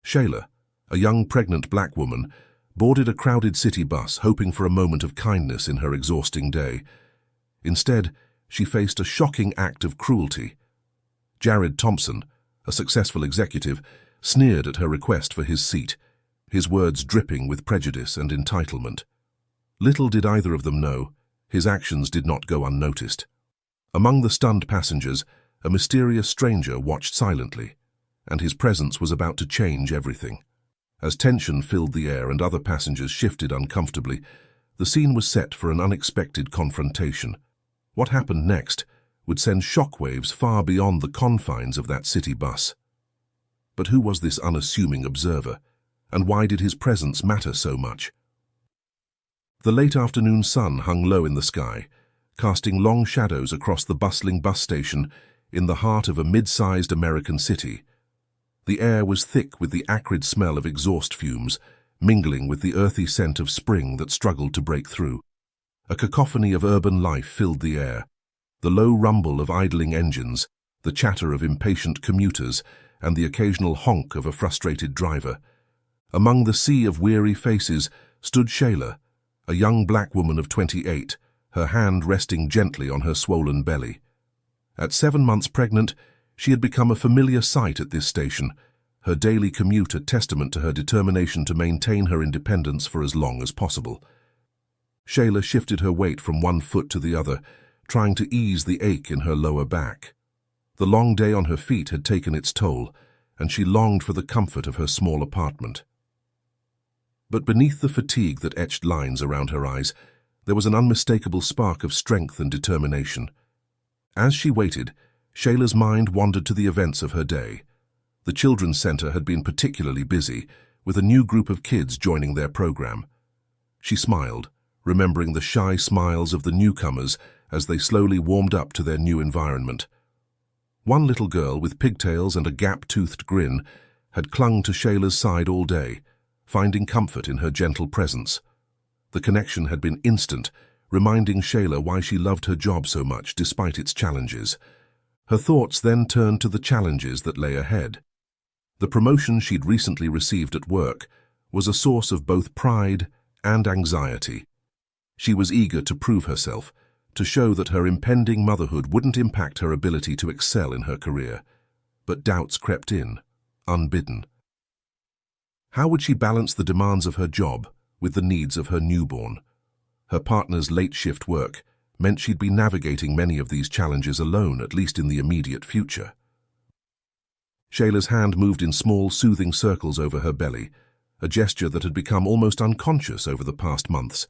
Shayla, a young pregnant black woman, boarded a crowded city bus hoping for a moment of kindness in her exhausting day. Instead, she faced a shocking act of cruelty. Jared Thompson, a successful executive, sneered at her request for his seat, his words dripping with prejudice and entitlement. Little did either of them know, his actions did not go unnoticed. Among the stunned passengers, a mysterious stranger watched silently, and his presence was about to change everything. As tension filled the air and other passengers shifted uncomfortably, the scene was set for an unexpected confrontation. What happened next would send shockwaves far beyond the confines of that city bus. But who was this unassuming observer, and why did his presence matter so much? The late afternoon sun hung low in the sky, casting long shadows across the bustling bus station in the heart of a mid-sized American city. The air was thick with the acrid smell of exhaust fumes, mingling with the earthy scent of spring that struggled to break through. A cacophony of urban life filled the air, the low rumble of idling engines, the chatter of impatient commuters, and the occasional honk of a frustrated driver. Among the sea of weary faces stood Shayla, a young black woman of 28, her hand resting gently on her swollen belly. At 7 months pregnant, she had become a familiar sight at this station, her daily commute a testament to her determination to maintain her independence for as long as possible. Shayla shifted her weight from one foot to the other, trying to ease the ache in her lower back. The long day on her feet had taken its toll, and she longed for the comfort of her small apartment. But beneath the fatigue that etched lines around her eyes, there was an unmistakable spark of strength and determination. As she waited, Shayla's mind wandered to the events of her day. The children's center had been particularly busy, with a new group of kids joining their program. She smiled, remembering the shy smiles of the newcomers as they slowly warmed up to their new environment. One little girl with pigtails and a gap-toothed grin had clung to Shayla's side all day, finding comfort in her gentle presence. The connection had been instant, reminding Shayla why she loved her job so much despite its challenges. Her thoughts then turned to the challenges that lay ahead. The promotion she'd recently received at work was a source of both pride and anxiety. She was eager to prove herself, to show that her impending motherhood wouldn't impact her ability to excel in her career. But doubts crept in, unbidden. How would she balance the demands of her job with the needs of her newborn? Her partner's late-shift work meant she'd be navigating many of these challenges alone, at least in the immediate future. Shayla's hand moved in small, soothing circles over her belly, a gesture that had become almost unconscious over the past months.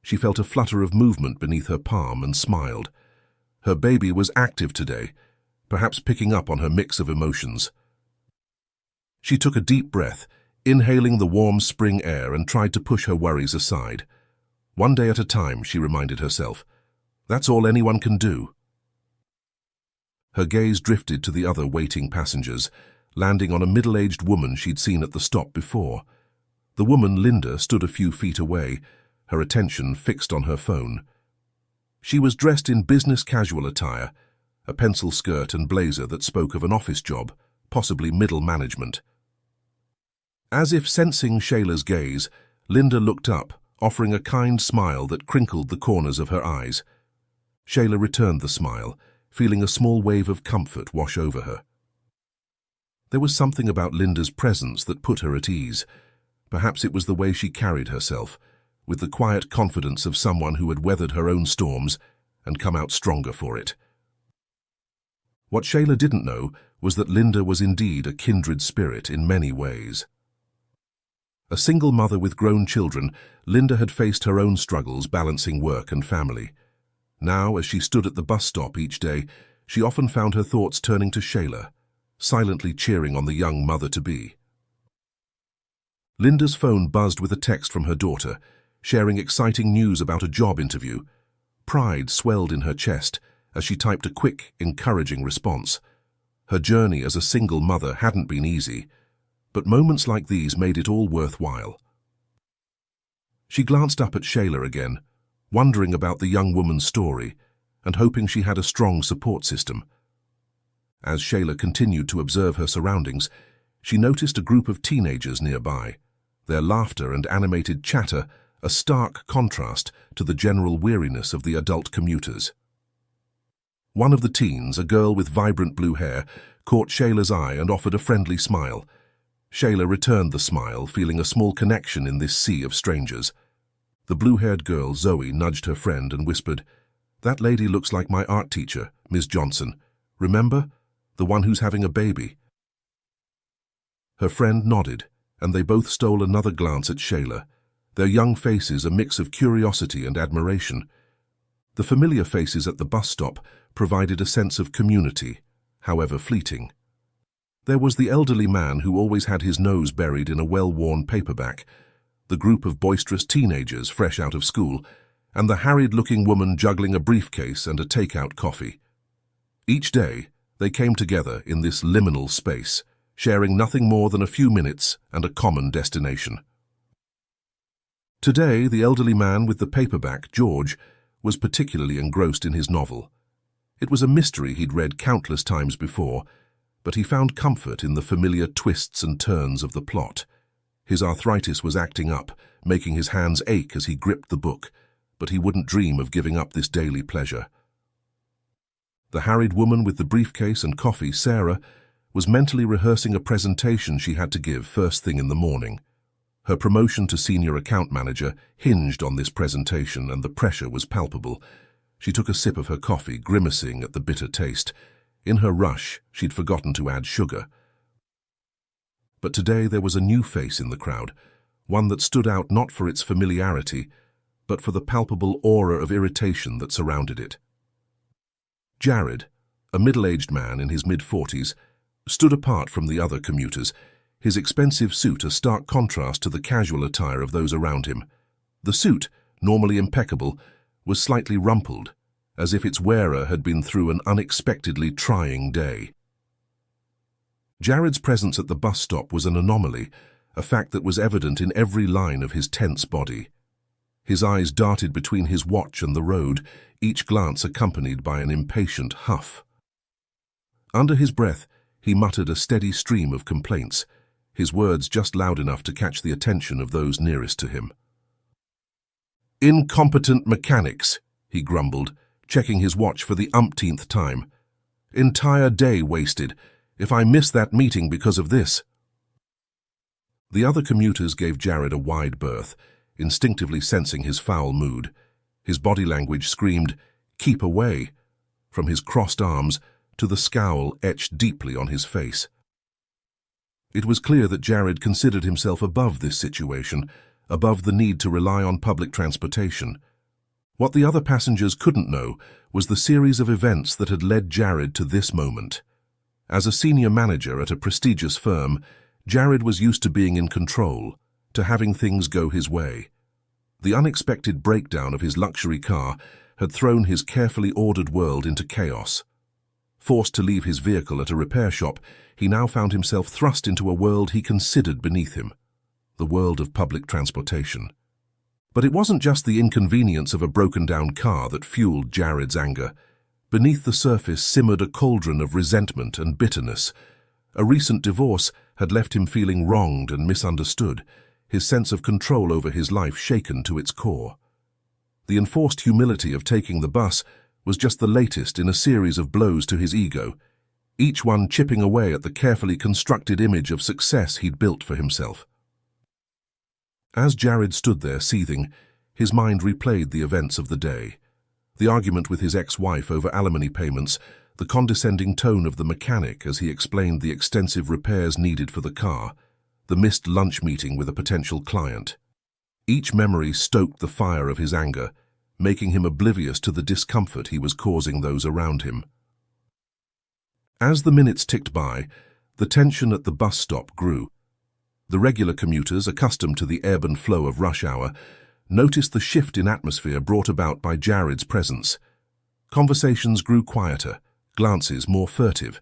She felt a flutter of movement beneath her palm and smiled. Her baby was active today, perhaps picking up on her mix of emotions. She took a deep breath, inhaling the warm spring air, and tried to push her worries aside. One day at a time, she reminded herself. That's all anyone can do. Her gaze drifted to the other waiting passengers, landing on a middle-aged woman she'd seen at the stop before. The woman, Linda, stood a few feet away, her attention fixed on her phone. She was dressed in business-casual attire, a pencil skirt and blazer that spoke of an office job, possibly middle management. As if sensing Shayla's gaze, Linda looked up, offering a kind smile that crinkled the corners of her eyes. Shayla returned the smile, feeling a small wave of comfort wash over her. There was something about Linda's presence that put her at ease. Perhaps it was the way she carried herself, with the quiet confidence of someone who had weathered her own storms and come out stronger for it. What Shayla didn't know was that Linda was indeed a kindred spirit in many ways. A single mother with grown children, Linda had faced her own struggles balancing work and family. Now, as she stood at the bus stop each day, she often found her thoughts turning to Shayla, silently cheering on the young mother-to-be. Linda's phone buzzed with a text from her daughter, sharing exciting news about a job interview. Pride swelled in her chest as she typed a quick, encouraging response. Her journey as a single mother hadn't been easy, but moments like these made it all worthwhile. She glanced up at Shayla again, wondering about the young woman's story and hoping she had a strong support system. As Shayla continued to observe her surroundings, She noticed a group of teenagers nearby, their laughter and animated chatter a stark contrast to the general weariness of the adult commuters. One of the teens, a girl with vibrant blue hair, caught Shayla's eye and offered a friendly smile. Shayla returned the smile, feeling a small connection in this sea of strangers. The blue-haired girl, Zoe, nudged her friend and whispered, "That lady looks like my art teacher, Ms. Johnson. Remember? The one who's having a baby." Her friend nodded, and they both stole another glance at Shayla, their young faces a mix of curiosity and admiration. The familiar faces at the bus stop provided a sense of community, however fleeting. There was the elderly man who always had his nose buried in a well-worn paperback, the group of boisterous teenagers fresh out of school, and the harried-looking woman juggling a briefcase and a take-out coffee. Each day, they came together in this liminal space, sharing nothing more than a few minutes and a common destination. Today, the elderly man with the paperback, George, was particularly engrossed in his novel. It was a mystery he'd read countless times before, but he found comfort in the familiar twists and turns of the plot. His arthritis was acting up, making his hands ache as he gripped the book, but he wouldn't dream of giving up this daily pleasure. The harried woman with the briefcase and coffee, Sarah, was mentally rehearsing a presentation she had to give first thing in the morning. Her promotion to senior account manager hinged on this presentation, and the pressure was palpable. She took a sip of her coffee, grimacing at the bitter taste. In her rush, she'd forgotten to add sugar. But today there was a new face in the crowd, one that stood out not for its familiarity, but for the palpable aura of irritation that surrounded it. Jared, a middle-aged man in his mid-40s, stood apart from the other commuters, his expensive suit a stark contrast to the casual attire of those around him. The suit, normally impeccable, was slightly rumpled, as if its wearer had been through an unexpectedly trying day. Jared's presence at the bus stop was an anomaly, a fact that was evident in every line of his tense body. His eyes darted between his watch and the road, each glance accompanied by an impatient huff. Under his breath, he muttered a steady stream of complaints, his words just loud enough to catch the attention of those nearest to him. "Incompetent mechanics," he grumbled, checking his watch for the umpteenth time. "Entire day wasted. If I miss that meeting because of this." The other commuters gave Jared a wide berth, instinctively sensing his foul mood. His body language screamed, "Keep away," from his crossed arms to the scowl etched deeply on his face. It was clear that Jared considered himself above this situation, above the need to rely on public transportation. What the other passengers couldn't know was the series of events that had led Jared to this moment. As a senior manager at a prestigious firm, Jared was used to being in control, to having things go his way. The unexpected breakdown of his luxury car had thrown his carefully ordered world into chaos. Forced to leave his vehicle at a repair shop, he now found himself thrust into a world he considered beneath him, the world of public transportation. But it wasn't just the inconvenience of a broken-down car that fueled Jared's anger. Beneath the surface simmered a cauldron of resentment and bitterness. A recent divorce had left him feeling wronged and misunderstood, his sense of control over his life shaken to its core. The enforced humility of taking the bus was just the latest in a series of blows to his ego, each one chipping away at the carefully constructed image of success he'd built for himself. As Jared stood there seething, his mind replayed the events of the day. The argument with his ex-wife over alimony payments, the condescending tone of the mechanic as he explained the extensive repairs needed for the car, the missed lunch meeting with a potential client. Each memory stoked the fire of his anger, making him oblivious to the discomfort he was causing those around him. As the minutes ticked by, the tension at the bus stop grew. The regular commuters, accustomed to the ebb and flow of rush hour, noticed the shift in atmosphere brought about by Jared's presence. Conversations grew quieter, glances more furtive.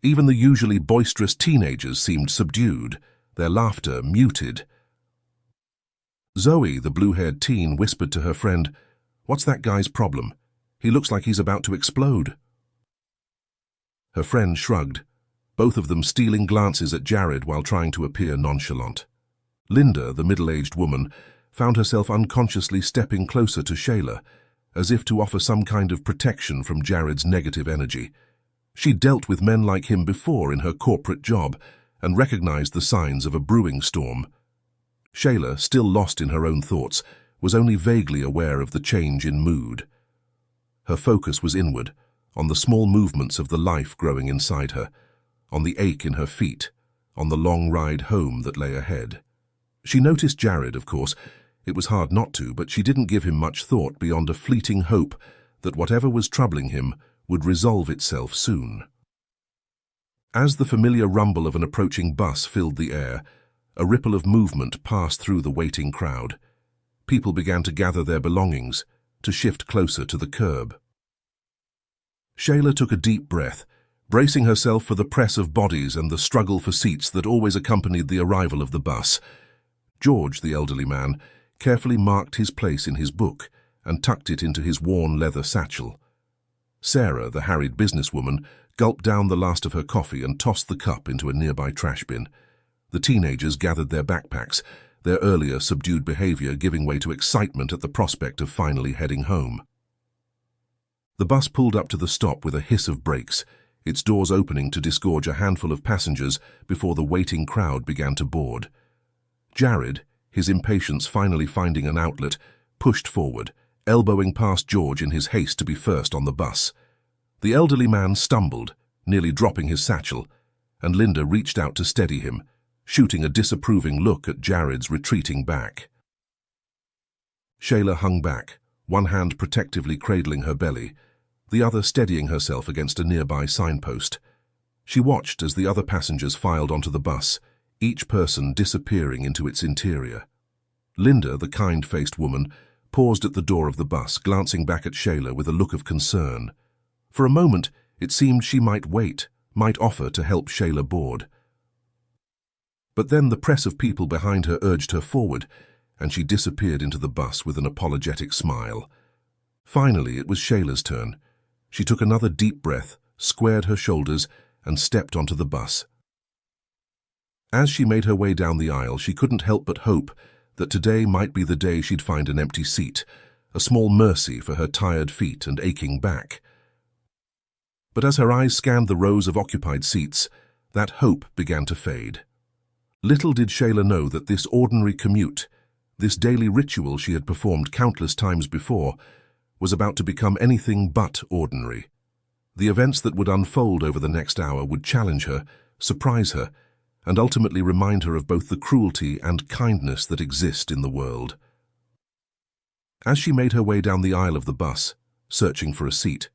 Even the usually boisterous teenagers seemed subdued, their laughter muted. Zoe, the blue-haired teen, whispered to her friend, "What's that guy's problem? He looks like he's about to explode." Her friend shrugged. both of them stealing glances at Jared while trying to appear nonchalant. Linda, the middle-aged woman, found herself unconsciously stepping closer to Shayla, as if to offer some kind of protection from Jared's negative energy. She'd dealt with men like him before in her corporate job and recognized the signs of a brewing storm. Shayla, still lost in her own thoughts, was only vaguely aware of the change in mood. Her focus was inward, on the small movements of the life growing inside her, on the ache in her feet, on the long ride home that lay ahead. She noticed Jared, of course. It was hard not to, but she didn't give him much thought beyond a fleeting hope that whatever was troubling him would resolve itself soon. As the familiar rumble of an approaching bus filled the air, a ripple of movement passed through the waiting crowd. People began to gather their belongings, to shift closer to the curb. Shayla took a deep breath, bracing herself for the press of bodies and the struggle for seats that always accompanied the arrival of the bus. George, the elderly man, carefully marked his place in his book and tucked it into his worn leather satchel. Sarah, the harried businesswoman, gulped down the last of her coffee and tossed the cup into a nearby trash bin. The teenagers gathered their backpacks, their earlier subdued behavior giving way to excitement at the prospect of finally heading home. The bus pulled up to the stop with a hiss of brakes, its doors opening to disgorge a handful of passengers before the waiting crowd began to board. Jared, his impatience finally finding an outlet, pushed forward, elbowing past George in his haste to be first on the bus. The elderly man stumbled, nearly dropping his satchel, and Linda reached out to steady him, shooting a disapproving look at Jared's retreating back. Shayla hung back, one hand protectively cradling her belly, the other steadying herself against a nearby signpost. She watched as the other passengers filed onto the bus, each person disappearing into its interior. Linda, the kind-faced woman, paused at the door of the bus, glancing back at Shayla with a look of concern. For a moment, it seemed she might wait, might offer to help Shayla board. But then the press of people behind her urged her forward, and she disappeared into the bus with an apologetic smile. Finally, it was Shayla's turn. She took another deep breath, squared her shoulders, and stepped onto the bus. As she made her way down the aisle, she couldn't help but hope that today might be the day she'd find an empty seat, a small mercy for her tired feet and aching back. But as her eyes scanned the rows of occupied seats, that hope began to fade. Little did Shayla know that this ordinary commute, this daily ritual she had performed countless times before, was about to become anything but ordinary. The events that would unfold over the next hour would challenge her, surprise her, and ultimately remind her of both the cruelty and kindness that exist in the world. As she made her way down the aisle of the bus, searching for a seat,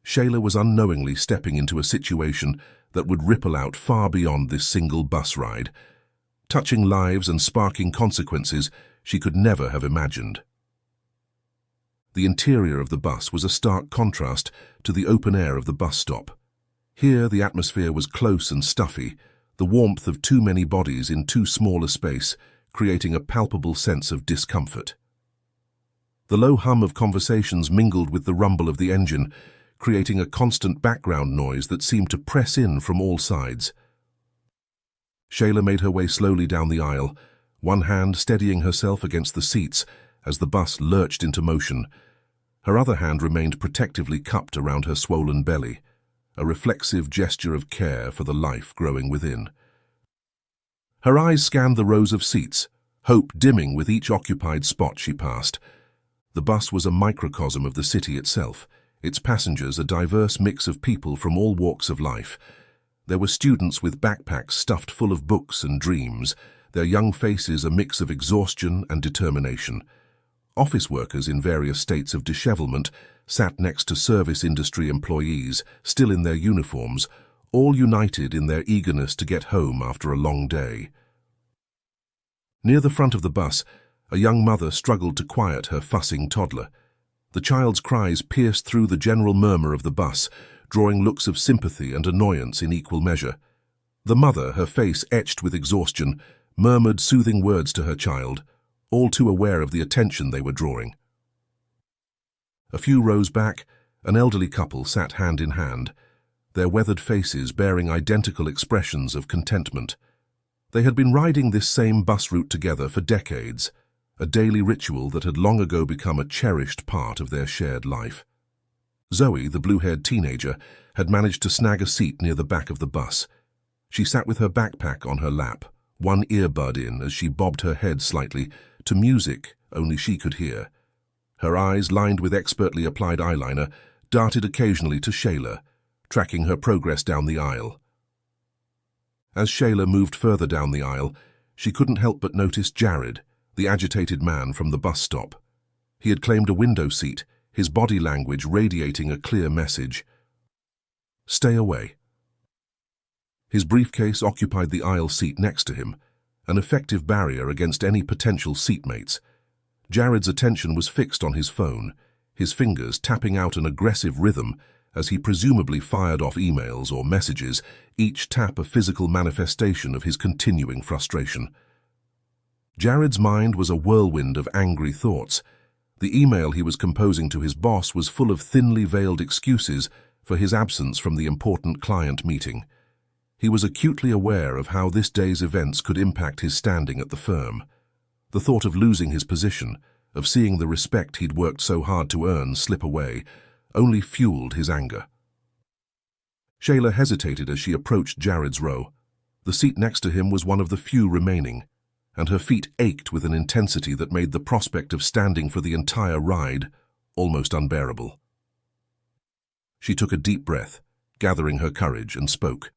Shayla was unknowingly stepping into a situation that would ripple out far beyond this single bus ride, touching lives and sparking consequences she could never have imagined. The interior of the bus was a stark contrast to the open air of the bus stop. Here the atmosphere was close and stuffy, the warmth of too many bodies in too small a space, creating a palpable sense of discomfort. The low hum of conversations mingled with the rumble of the engine, creating a constant background noise that seemed to press in from all sides. Shayla made her way slowly down the aisle, one hand steadying herself against the seats as the bus lurched into motion. Her other hand remained protectively cupped around her swollen belly, a reflexive gesture of care for the life growing within. Her eyes scanned the rows of seats, hope dimming with each occupied spot she passed. The bus was a microcosm of the city itself, its passengers a diverse mix of people from all walks of life. There were students with backpacks stuffed full of books and dreams, their young faces a mix of exhaustion and determination. Office workers in various states of dishevelment sat next to service industry employees, still in their uniforms, all united in their eagerness to get home after a long day. Near the front of the bus, a young mother struggled to quiet her fussing toddler. The child's cries pierced through the general murmur of the bus, drawing looks of sympathy and annoyance in equal measure. The mother, her face etched with exhaustion, murmured soothing words to her child, all too aware of the attention they were drawing. A few rows back, an elderly couple sat hand in hand. their weathered faces bearing identical expressions of contentment. They had been riding this same bus route together for decades, a daily ritual that had long ago become a cherished part of their shared life. Zoe, the blue-haired teenager, had managed to snag a seat near the back of the bus. She sat with her backpack on her lap, one earbud in as she bobbed her head slightly to music only she could hear. Her eyes, lined with expertly applied eyeliner, darted occasionally to Shayla, tracking her progress down the aisle. As Shayla moved further down the aisle, she couldn't help but notice Jared, the agitated man from the bus stop. He had claimed a window seat, his body language radiating a clear message. Stay away. His briefcase occupied the aisle seat next to him, an effective barrier against any potential seatmates. Jared's attention was fixed on his phone, his fingers tapping out an aggressive rhythm as he presumably fired off emails or messages, each tap a physical manifestation of his continuing frustration. Jared's mind was a whirlwind of angry thoughts. The email he was composing to his boss was full of thinly veiled excuses for his absence from the important client meeting. He was acutely aware of how this day's events could impact his standing at the firm. The thought of losing his position, of seeing the respect he'd worked so hard to earn slip away, only fueled his anger. Shayla hesitated as she approached Jared's row. The seat next to him was one of the few remaining, and her feet ached with an intensity that made the prospect of standing for the entire ride almost unbearable. She took a deep breath, gathering her courage, and spoke.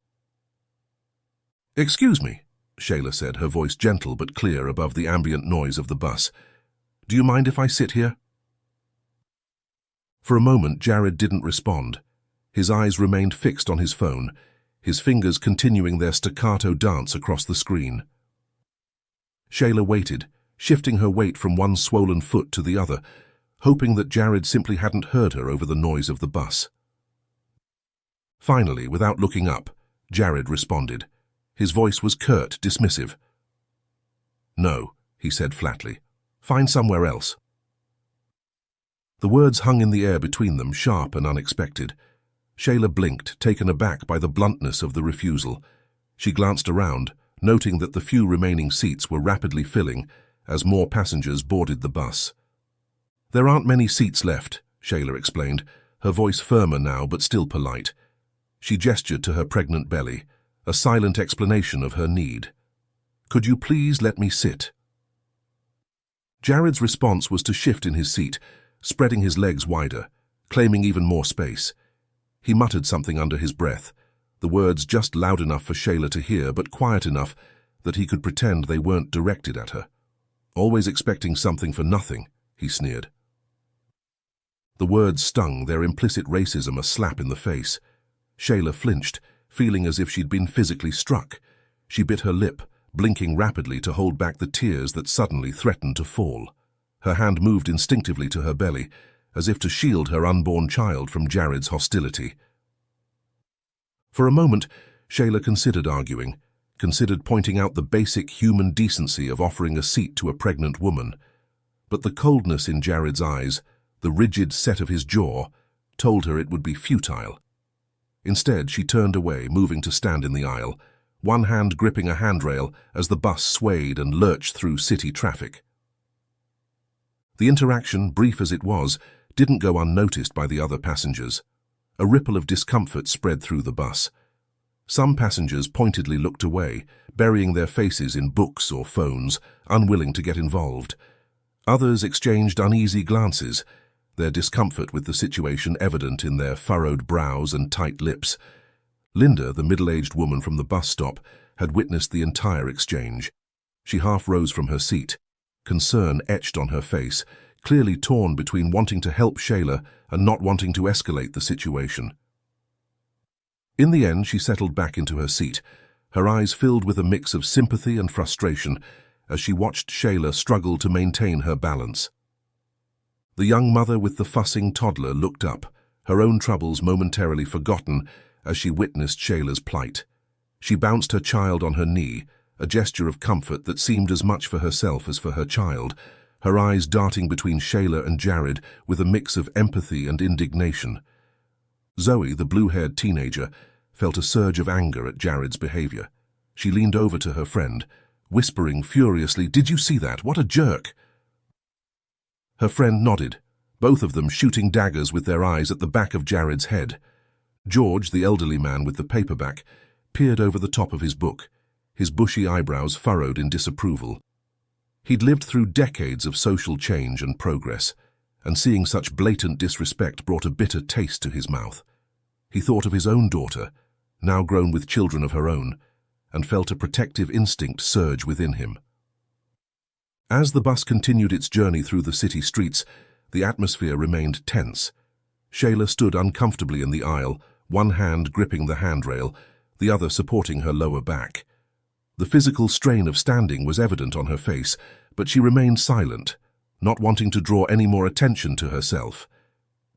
"Excuse me," Shayla said, her voice gentle but clear above the ambient noise of the bus. "Do you mind if I sit here?" For a moment, Jared didn't respond. His eyes remained fixed on his phone, his fingers continuing their staccato dance across the screen. Shayla waited, shifting her weight from one swollen foot to the other, hoping that Jared simply hadn't heard her over the noise of the bus. Finally, without looking up, Jared responded. His voice was curt, dismissive. "No," he said flatly. "Find somewhere else." The words hung in the air between them, sharp and unexpected. Shayla blinked, taken aback by the bluntness of the refusal. She glanced around, noting that the few remaining seats were rapidly filling as more passengers boarded the bus. "There aren't many seats left," Shayla explained, her voice firmer now but still polite. She gestured to her pregnant belly, a silent explanation of her need. "Could you please let me sit?" Jared's response was to shift in his seat, spreading his legs wider, claiming even more space. He muttered something under his breath, the words just loud enough for Shayla to hear, but quiet enough that he could pretend they weren't directed at her. "Always expecting something for nothing," he sneered. The words stung, their implicit racism a slap in the face. Shayla flinched, feeling as if she'd been physically struck. She bit her lip, blinking rapidly to hold back the tears that suddenly threatened to fall. Her hand moved instinctively to her belly, as if to shield her unborn child from Jared's hostility. For a moment, Shayla considered arguing, considered pointing out the basic human decency of offering a seat to a pregnant woman. But the coldness in Jared's eyes, the rigid set of his jaw, told her it would be futile. Instead, she turned away, moving to stand in the aisle, one hand gripping a handrail as the bus swayed and lurched through city traffic. The interaction, brief as it was, didn't go unnoticed by the other passengers. A ripple of discomfort spread through the bus. Some passengers pointedly looked away, burying their faces in books or phones, unwilling to get involved. Others exchanged uneasy glances, their discomfort with the situation evident in their furrowed brows and tight lips. Linda, the middle-aged woman from the bus stop, had witnessed the entire exchange. She half rose from her seat, concern etched on her face, clearly torn between wanting to help Shayla and not wanting to escalate the situation. In the end, she settled back into her seat, her eyes filled with a mix of sympathy and frustration as she watched Shayla struggle to maintain her balance. The young mother with the fussing toddler looked up, her own troubles momentarily forgotten as she witnessed Shayla's plight. She bounced her child on her knee, a gesture of comfort that seemed as much for herself as for her child, her eyes darting between Shayla and Jared with a mix of empathy and indignation. Zoe, the blue-haired teenager, felt a surge of anger at Jared's behavior. She leaned over to her friend, whispering furiously, "Did you see that? What a jerk!" Her friend nodded, both of them shooting daggers with their eyes at the back of Jared's head. George, the elderly man with the paperback, peered over the top of his book, his bushy eyebrows furrowed in disapproval. He'd lived through decades of social change and progress, and seeing such blatant disrespect brought a bitter taste to his mouth. He thought of his own daughter, now grown with children of her own, and felt a protective instinct surge within him. As the bus continued its journey through the city streets, the atmosphere remained tense. Shayla stood uncomfortably in the aisle, one hand gripping the handrail, the other supporting her lower back. The physical strain of standing was evident on her face, but she remained silent, not wanting to draw any more attention to herself.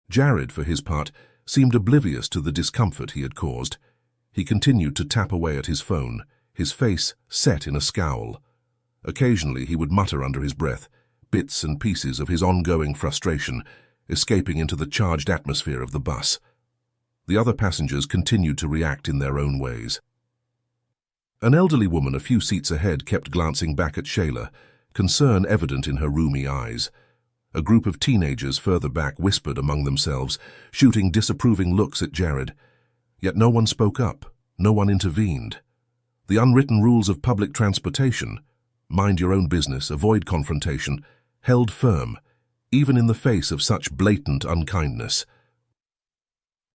Jared, for his part, seemed oblivious to the discomfort he had caused. He continued to tap away at his phone, his face set in a scowl. Occasionally he would mutter under his breath, bits and pieces of his ongoing frustration, escaping into the charged atmosphere of the bus. The other passengers continued to react in their own ways. An elderly woman a few seats ahead kept glancing back at Shayla, concern evident in her rheumy eyes. A group of teenagers further back whispered among themselves, shooting disapproving looks at Jared. Yet no one spoke up, no one intervened. The unwritten rules of public transportation, mind your own business, avoid confrontation, held firm, even in the face of such blatant unkindness.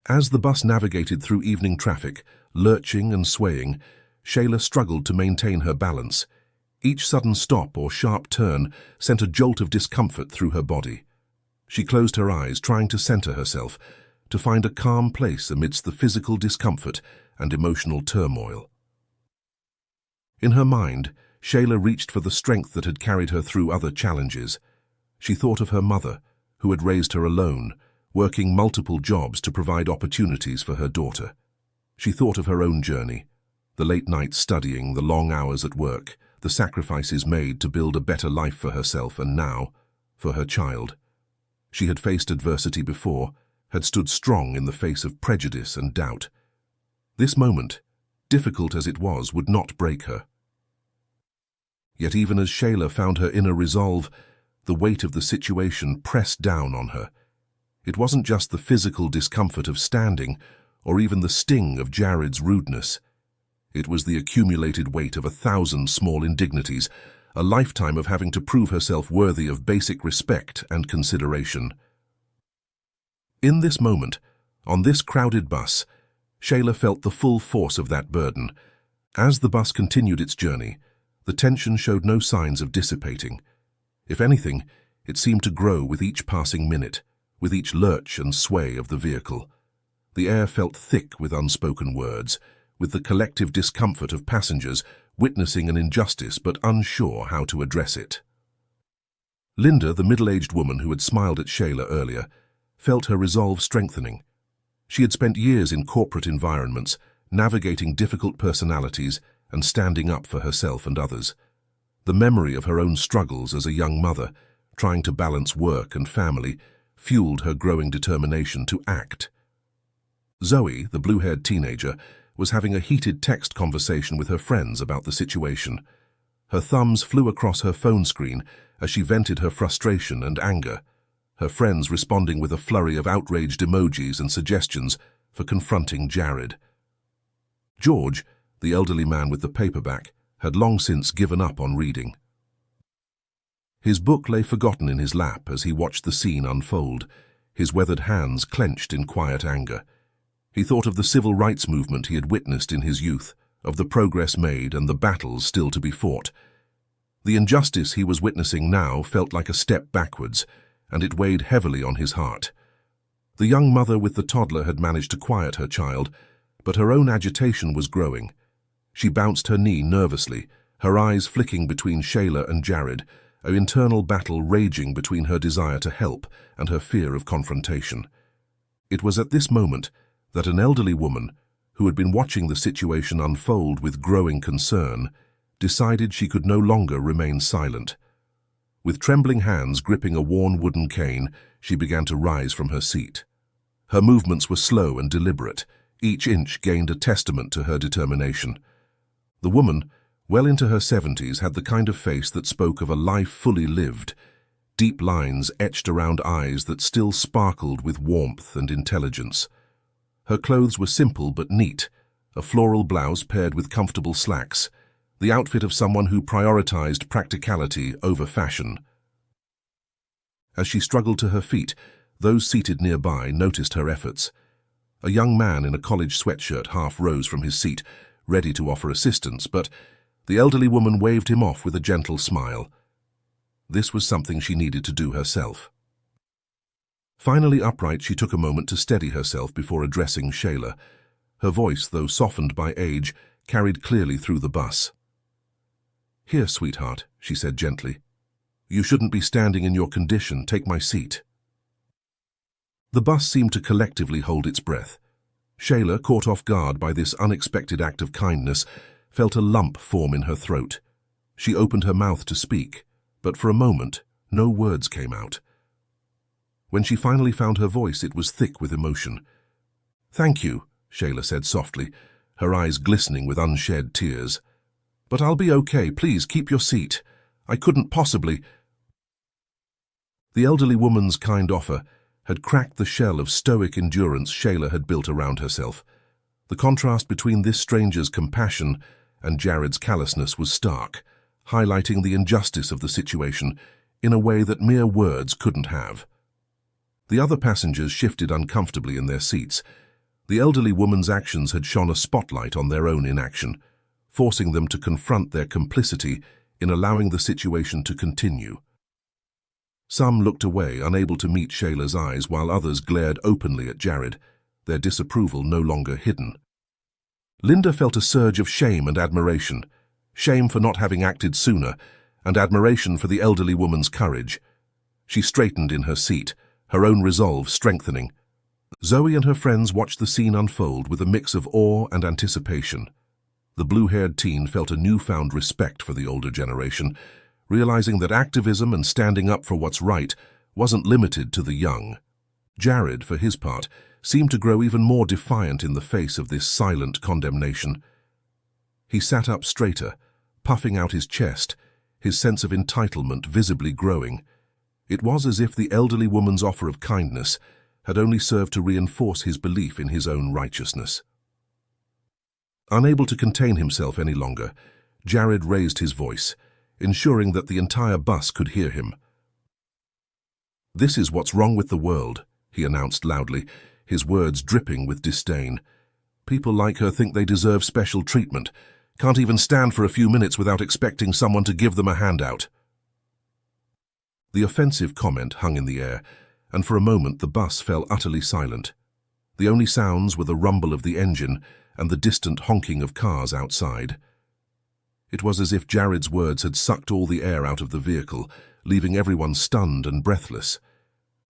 As the bus navigated through evening traffic, lurching and swaying, Shayla struggled to maintain her balance. Each sudden stop or sharp turn sent a jolt of discomfort through her body. She closed her eyes, trying to center herself, to find a calm place amidst the physical discomfort and emotional turmoil. In her mind, Shayla reached for the strength that had carried her through other challenges. She thought of her mother, who had raised her alone, working multiple jobs to provide opportunities for her daughter. She thought of her own journey, the late nights studying, the long hours at work, the sacrifices made to build a better life for herself and now, for her child. She had faced adversity before, had stood strong in the face of prejudice and doubt. This moment, difficult as it was, would not break her. Yet even as Shayla found her inner resolve, the weight of the situation pressed down on her. It wasn't just the physical discomfort of standing, or even the sting of Jared's rudeness. It was the accumulated weight of 1,000 small indignities, a lifetime of having to prove herself worthy of basic respect and consideration. In this moment, on this crowded bus, Shayla felt the full force of that burden. As the bus continued its journey, the tension showed no signs of dissipating. If anything, it seemed to grow with each passing minute, with each lurch and sway of the vehicle. The air felt thick with unspoken words, with the collective discomfort of passengers witnessing an injustice but unsure how to address it. Linda, the middle-aged woman who had smiled at Shayla earlier, felt her resolve strengthening. She had spent years in corporate environments, navigating difficult personalities and standing up for herself and others. The memory of her own struggles as a young mother, trying to balance work and family, fueled her growing determination to act. Zoe, the blue-haired teenager, was having a heated text conversation with her friends about the situation. Her thumbs flew across her phone screen as she vented her frustration and anger, her friends responding with a flurry of outraged emojis and suggestions for confronting Jared. George, the elderly man with the paperback, had long since given up on reading. His book lay forgotten in his lap as he watched the scene unfold, his weathered hands clenched in quiet anger. He thought of the civil rights movement he had witnessed in his youth, of the progress made and the battles still to be fought. The injustice he was witnessing now felt like a step backwards, and it weighed heavily on his heart. The young mother with the toddler had managed to quiet her child, but her own agitation was growing. She bounced her knee nervously, her eyes flicking between Shayla and Jared, an internal battle raging between her desire to help and her fear of confrontation. It was at this moment that an elderly woman, who had been watching the situation unfold with growing concern, decided she could no longer remain silent. With trembling hands gripping a worn wooden cane, she began to rise from her seat. Her movements were slow and deliberate. Each inch gained a testament to her determination. The woman, well into her 70s, had the kind of face that spoke of a life fully lived, deep lines etched around eyes that still sparkled with warmth and intelligence. Her clothes were simple but neat, a floral blouse paired with comfortable slacks, the outfit of someone who prioritized practicality over fashion. As she struggled to her feet, those seated nearby noticed her efforts. A young man in a college sweatshirt half rose from his seat, ready to offer assistance, but the elderly woman waved him off with a gentle smile. This was something she needed to do herself. Finally upright, she took a moment to steady herself before addressing Shayla. Her voice, though softened by age, carried clearly through the bus. "Here, sweetheart," she said gently. "You shouldn't be standing in your condition. Take my seat." The bus seemed to collectively hold its breath. Shayla, caught off guard by this unexpected act of kindness, felt a lump form in her throat. She opened her mouth to speak, but for a moment, no words came out. When she finally found her voice, it was thick with emotion. "Thank you," Shayla said softly, her eyes glistening with unshed tears. "But I'll be okay. Please keep your seat. I couldn't possibly—" The elderly woman's kind offer had cracked the shell of stoic endurance Shayla had built around herself. The contrast between this stranger's compassion and Jared's callousness was stark, highlighting the injustice of the situation in a way that mere words couldn't have. The other passengers shifted uncomfortably in their seats. The elderly woman's actions had shone a spotlight on their own inaction, forcing them to confront their complicity in allowing the situation to continue. Some looked away, unable to meet Shayla's eyes, while others glared openly at Jared, their disapproval no longer hidden. Linda felt a surge of shame and admiration, shame for not having acted sooner, and admiration for the elderly woman's courage. She straightened in her seat, her own resolve strengthening. Zoe and her friends watched the scene unfold with a mix of awe and anticipation. The blue-haired teen felt a newfound respect for the older generation, realizing that activism and standing up for what's right wasn't limited to the young. Jared, for his part, seemed to grow even more defiant in the face of this silent condemnation. He sat up straighter, puffing out his chest, his sense of entitlement visibly growing. It was as if the elderly woman's offer of kindness had only served to reinforce his belief in his own righteousness. Unable to contain himself any longer, Jared raised his voice, ensuring that the entire bus could hear him. "This is what's wrong with the world," he announced loudly, his words dripping with disdain. "People like her think they deserve special treatment, can't even stand for a few minutes without expecting someone to give them a handout." The offensive comment hung in the air, and for a moment the bus fell utterly silent. The only sounds were the rumble of the engine and the distant honking of cars outside. It was as if Jared's words had sucked all the air out of the vehicle, leaving everyone stunned and breathless.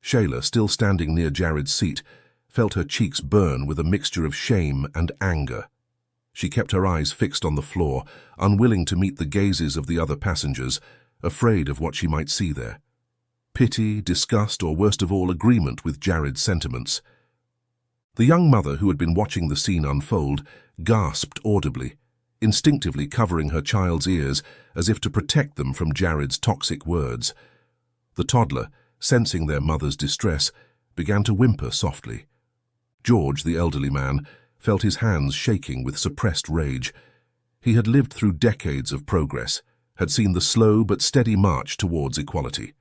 Shayla, still standing near Jared's seat, felt her cheeks burn with a mixture of shame and anger. She kept her eyes fixed on the floor, unwilling to meet the gazes of the other passengers, afraid of what she might see there. Pity, disgust, or worst of all, agreement with Jared's sentiments. The young mother, who had been watching the scene unfold, gasped audibly, instinctively covering her child's ears as if to protect them from Jared's toxic words. The toddler, sensing their mother's distress, began to whimper softly. George, the elderly man, felt his hands shaking with suppressed rage. He had lived through decades of progress, had seen the slow but steady march towards equality.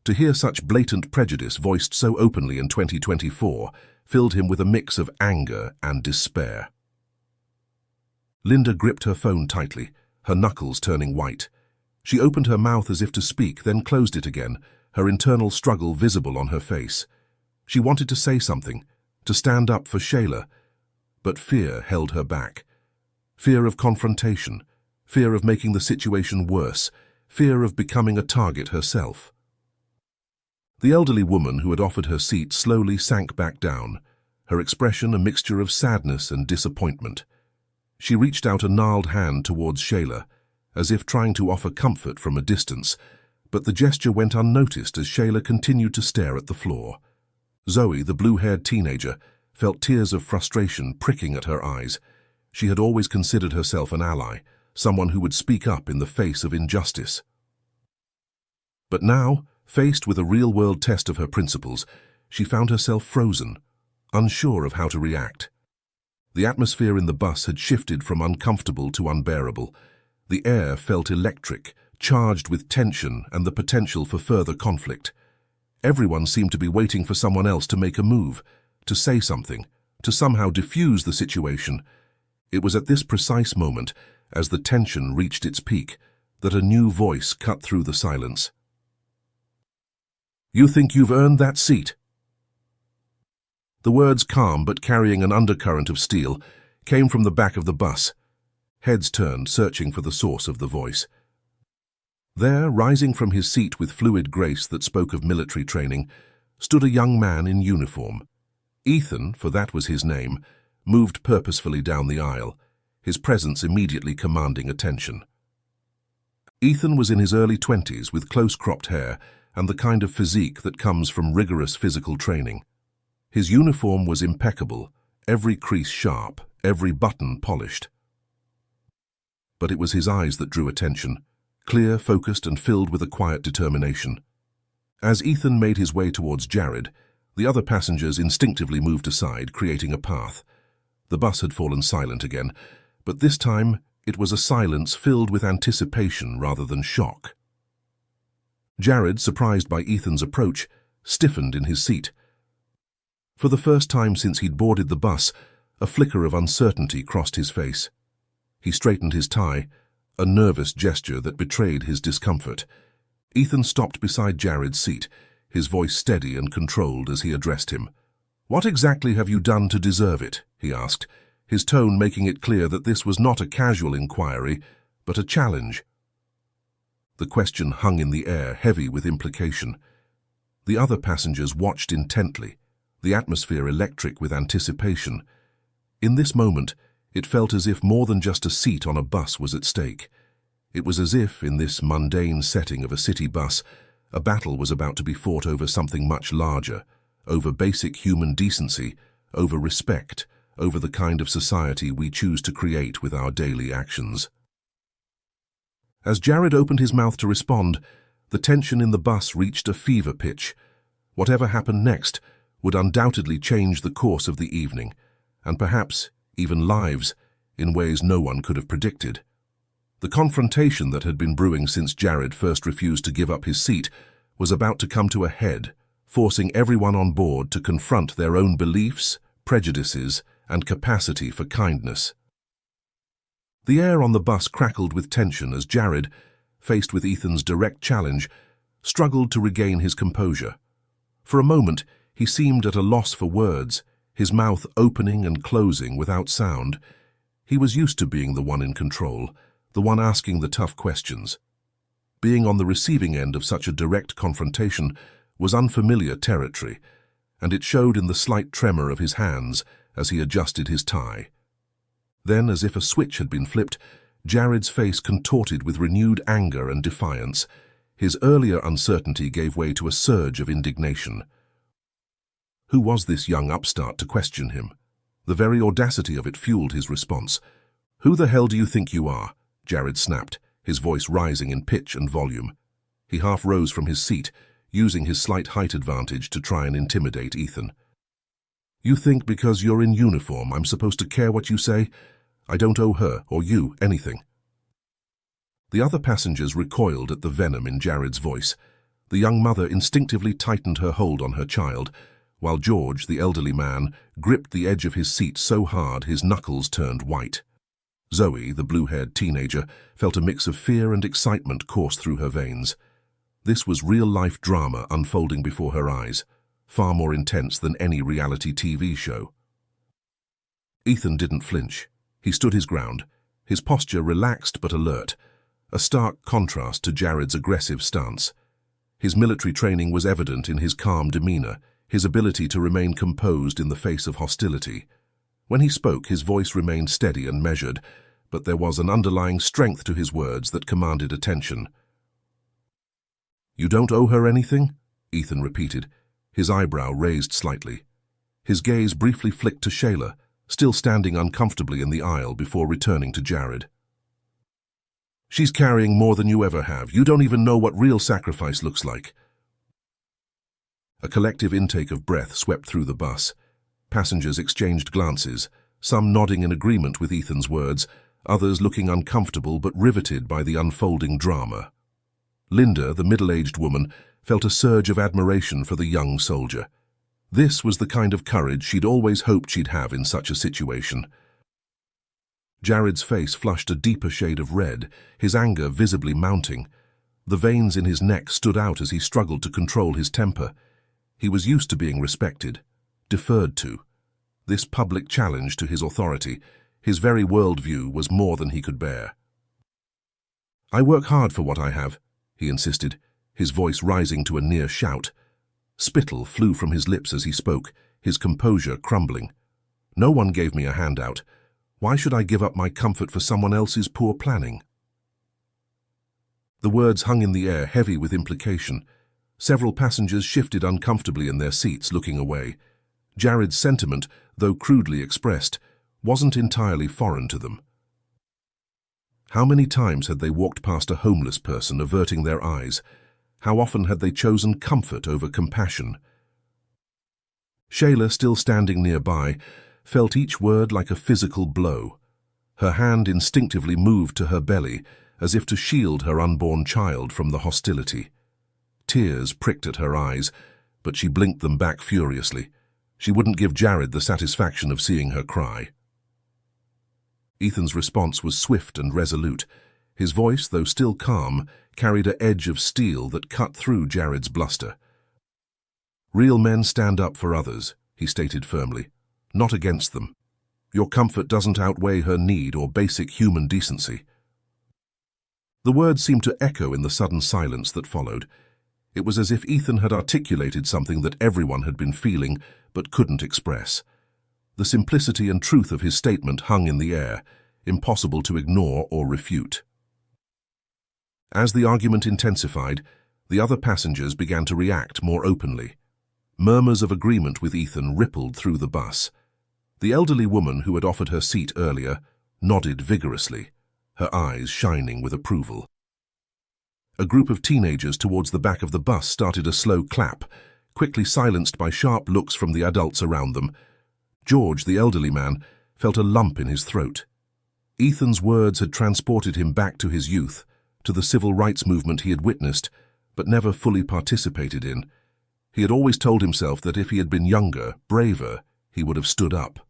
To hear such blatant prejudice voiced so openly in 2024 filled him with a mix of anger and despair. Linda gripped her phone tightly, her knuckles turning white. She opened her mouth as if to speak, then closed it again, her internal struggle visible on her face. She wanted to say something, to stand up for Shayla, but fear held her back. Fear of confrontation, fear of making the situation worse, fear of becoming a target herself. The elderly woman who had offered her seat slowly sank back down, her expression a mixture of sadness and disappointment. She reached out a gnarled hand towards Shayla, as if trying to offer comfort from a distance, but the gesture went unnoticed as Shayla continued to stare at the floor. Zoe, the blue-haired teenager, felt tears of frustration pricking at her eyes. She had always considered herself an ally, someone who would speak up in the face of injustice. But now, faced with a real-world test of her principles, she found herself frozen, unsure of how to react. The atmosphere in the bus had shifted from uncomfortable to unbearable. The air felt electric, charged with tension and the potential for further conflict. Everyone seemed to be waiting for someone else to make a move, to say something, to somehow diffuse the situation. It was at this precise moment, as the tension reached its peak, that a new voice cut through the silence. "You think you've earned that seat?" The words, calm but carrying an undercurrent of steel, came from the back of the bus. Heads turned, searching for the source of the voice. There, rising from his seat with fluid grace that spoke of military training, stood a young man in uniform. Ethan, for that was his name, moved purposefully down the aisle, his presence immediately commanding attention. Ethan was in his early 20s with close-cropped hair and the kind of physique that comes from rigorous physical training. His uniform was impeccable, every crease sharp, every button polished. But it was his eyes that drew attention, clear, focused, and filled with a quiet determination. As Ethan made his way towards Jared, the other passengers instinctively moved aside, creating a path. The bus had fallen silent again, but this time it was a silence filled with anticipation rather than shock. Jared, surprised by Ethan's approach, stiffened in his seat. For the first time since he'd boarded the bus, a flicker of uncertainty crossed his face. He straightened his tie, a nervous gesture that betrayed his discomfort. Ethan stopped beside Jared's seat, his voice steady and controlled as he addressed him. "What exactly have you done to deserve it?" he asked, his tone making it clear that this was not a casual inquiry, but a challenge. The question hung in the air, heavy with implication. The other passengers watched intently, the atmosphere electric with anticipation. In this moment, it felt as if more than just a seat on a bus was at stake. It was as if, in this mundane setting of a city bus, a battle was about to be fought over something much larger, over basic human decency, over respect, over the kind of society we choose to create with our daily actions. As Jared opened his mouth to respond, the tension in the bus reached a fever pitch. Whatever happened next would undoubtedly change the course of the evening, and perhaps even lives, in ways no one could have predicted. The confrontation that had been brewing since Jared first refused to give up his seat was about to come to a head, forcing everyone on board to confront their own beliefs, prejudices, and capacity for kindness. The air on the bus crackled with tension as Jared, faced with Ethan's direct challenge, struggled to regain his composure. For a moment, he seemed at a loss for words, his mouth opening and closing without sound. He was used to being the one in control, the one asking the tough questions. Being on the receiving end of such a direct confrontation was unfamiliar territory, and it showed in the slight tremor of his hands as he adjusted his tie. Then, as if a switch had been flipped, Jared's face contorted with renewed anger and defiance. His earlier uncertainty gave way to a surge of indignation. Who was this young upstart to question him? The very audacity of it fueled his response. "Who the hell do you think you are?" Jared snapped, his voice rising in pitch and volume. He half rose from his seat, using his slight height advantage to try and intimidate Ethan. "You think because you're in uniform I'm supposed to care what you say? I don't owe her or you anything." The other passengers recoiled at the venom in Jared's voice. The young mother instinctively tightened her hold on her child, while George, the elderly man, gripped the edge of his seat so hard his knuckles turned white. Zoe, the blue-haired teenager, felt a mix of fear and excitement course through her veins. This was real-life drama unfolding before her eyes, far more intense than any reality TV show. Ethan didn't flinch. He stood his ground, his posture relaxed but alert, a stark contrast to Jared's aggressive stance. His military training was evident in his calm demeanor, his ability to remain composed in the face of hostility. When he spoke, his voice remained steady and measured, but there was an underlying strength to his words that commanded attention. "You don't owe her anything?" Ethan repeated, his eyebrow raised slightly. His gaze briefly flicked to Shayla, still standing uncomfortably in the aisle before returning to Jared. "She's carrying more than you ever have. You don't even know what real sacrifice looks like." A collective intake of breath swept through the bus. Passengers exchanged glances, some nodding in agreement with Ethan's words, others looking uncomfortable but riveted by the unfolding drama. Linda, the middle-aged woman, felt a surge of admiration for the young soldier. This was the kind of courage she'd always hoped she'd have in such a situation. Jared's face flushed a deeper shade of red, his anger visibly mounting. The veins in his neck stood out as he struggled to control his temper. He was used to being respected, deferred to. This public challenge to his authority, his very worldview, was more than he could bear. "I work hard for what I have," he insisted, his voice rising to a near shout. Spittle flew from his lips as he spoke, his composure crumbling. "No one gave me a handout. Why should I give up my comfort for someone else's poor planning?" The words hung in the air, heavy with implication. Several passengers shifted uncomfortably in their seats, looking away. Jared's sentiment, though crudely expressed, wasn't entirely foreign to them. How many times had they walked past a homeless person, averting their eyes? How often had they chosen comfort over compassion? Shayla, still standing nearby, felt each word like a physical blow. Her hand instinctively moved to her belly, as if to shield her unborn child from the hostility. Tears pricked at her eyes, but she blinked them back furiously. She wouldn't give Jared the satisfaction of seeing her cry. Ethan's response was swift and resolute. His voice, though still calm, carried an edge of steel that cut through Jared's bluster. "Real men stand up for others," he stated firmly, "not against them. Your comfort doesn't outweigh her need or basic human decency." The words seemed to echo in the sudden silence that followed. It was as if Ethan had articulated something that everyone had been feeling but couldn't express. The simplicity and truth of his statement hung in the air, impossible to ignore or refute. As the argument intensified, the other passengers began to react more openly. Murmurs of agreement with Ethan rippled through the bus. The elderly woman who had offered her seat earlier nodded vigorously, her eyes shining with approval. A group of teenagers towards the back of the bus started a slow clap, quickly silenced by sharp looks from the adults around them. George, the elderly man, felt a lump in his throat. Ethan's words had transported him back to his youth, to the civil rights movement he had witnessed, but never fully participated in. He had always told himself that if he had been younger, braver, he would have stood up.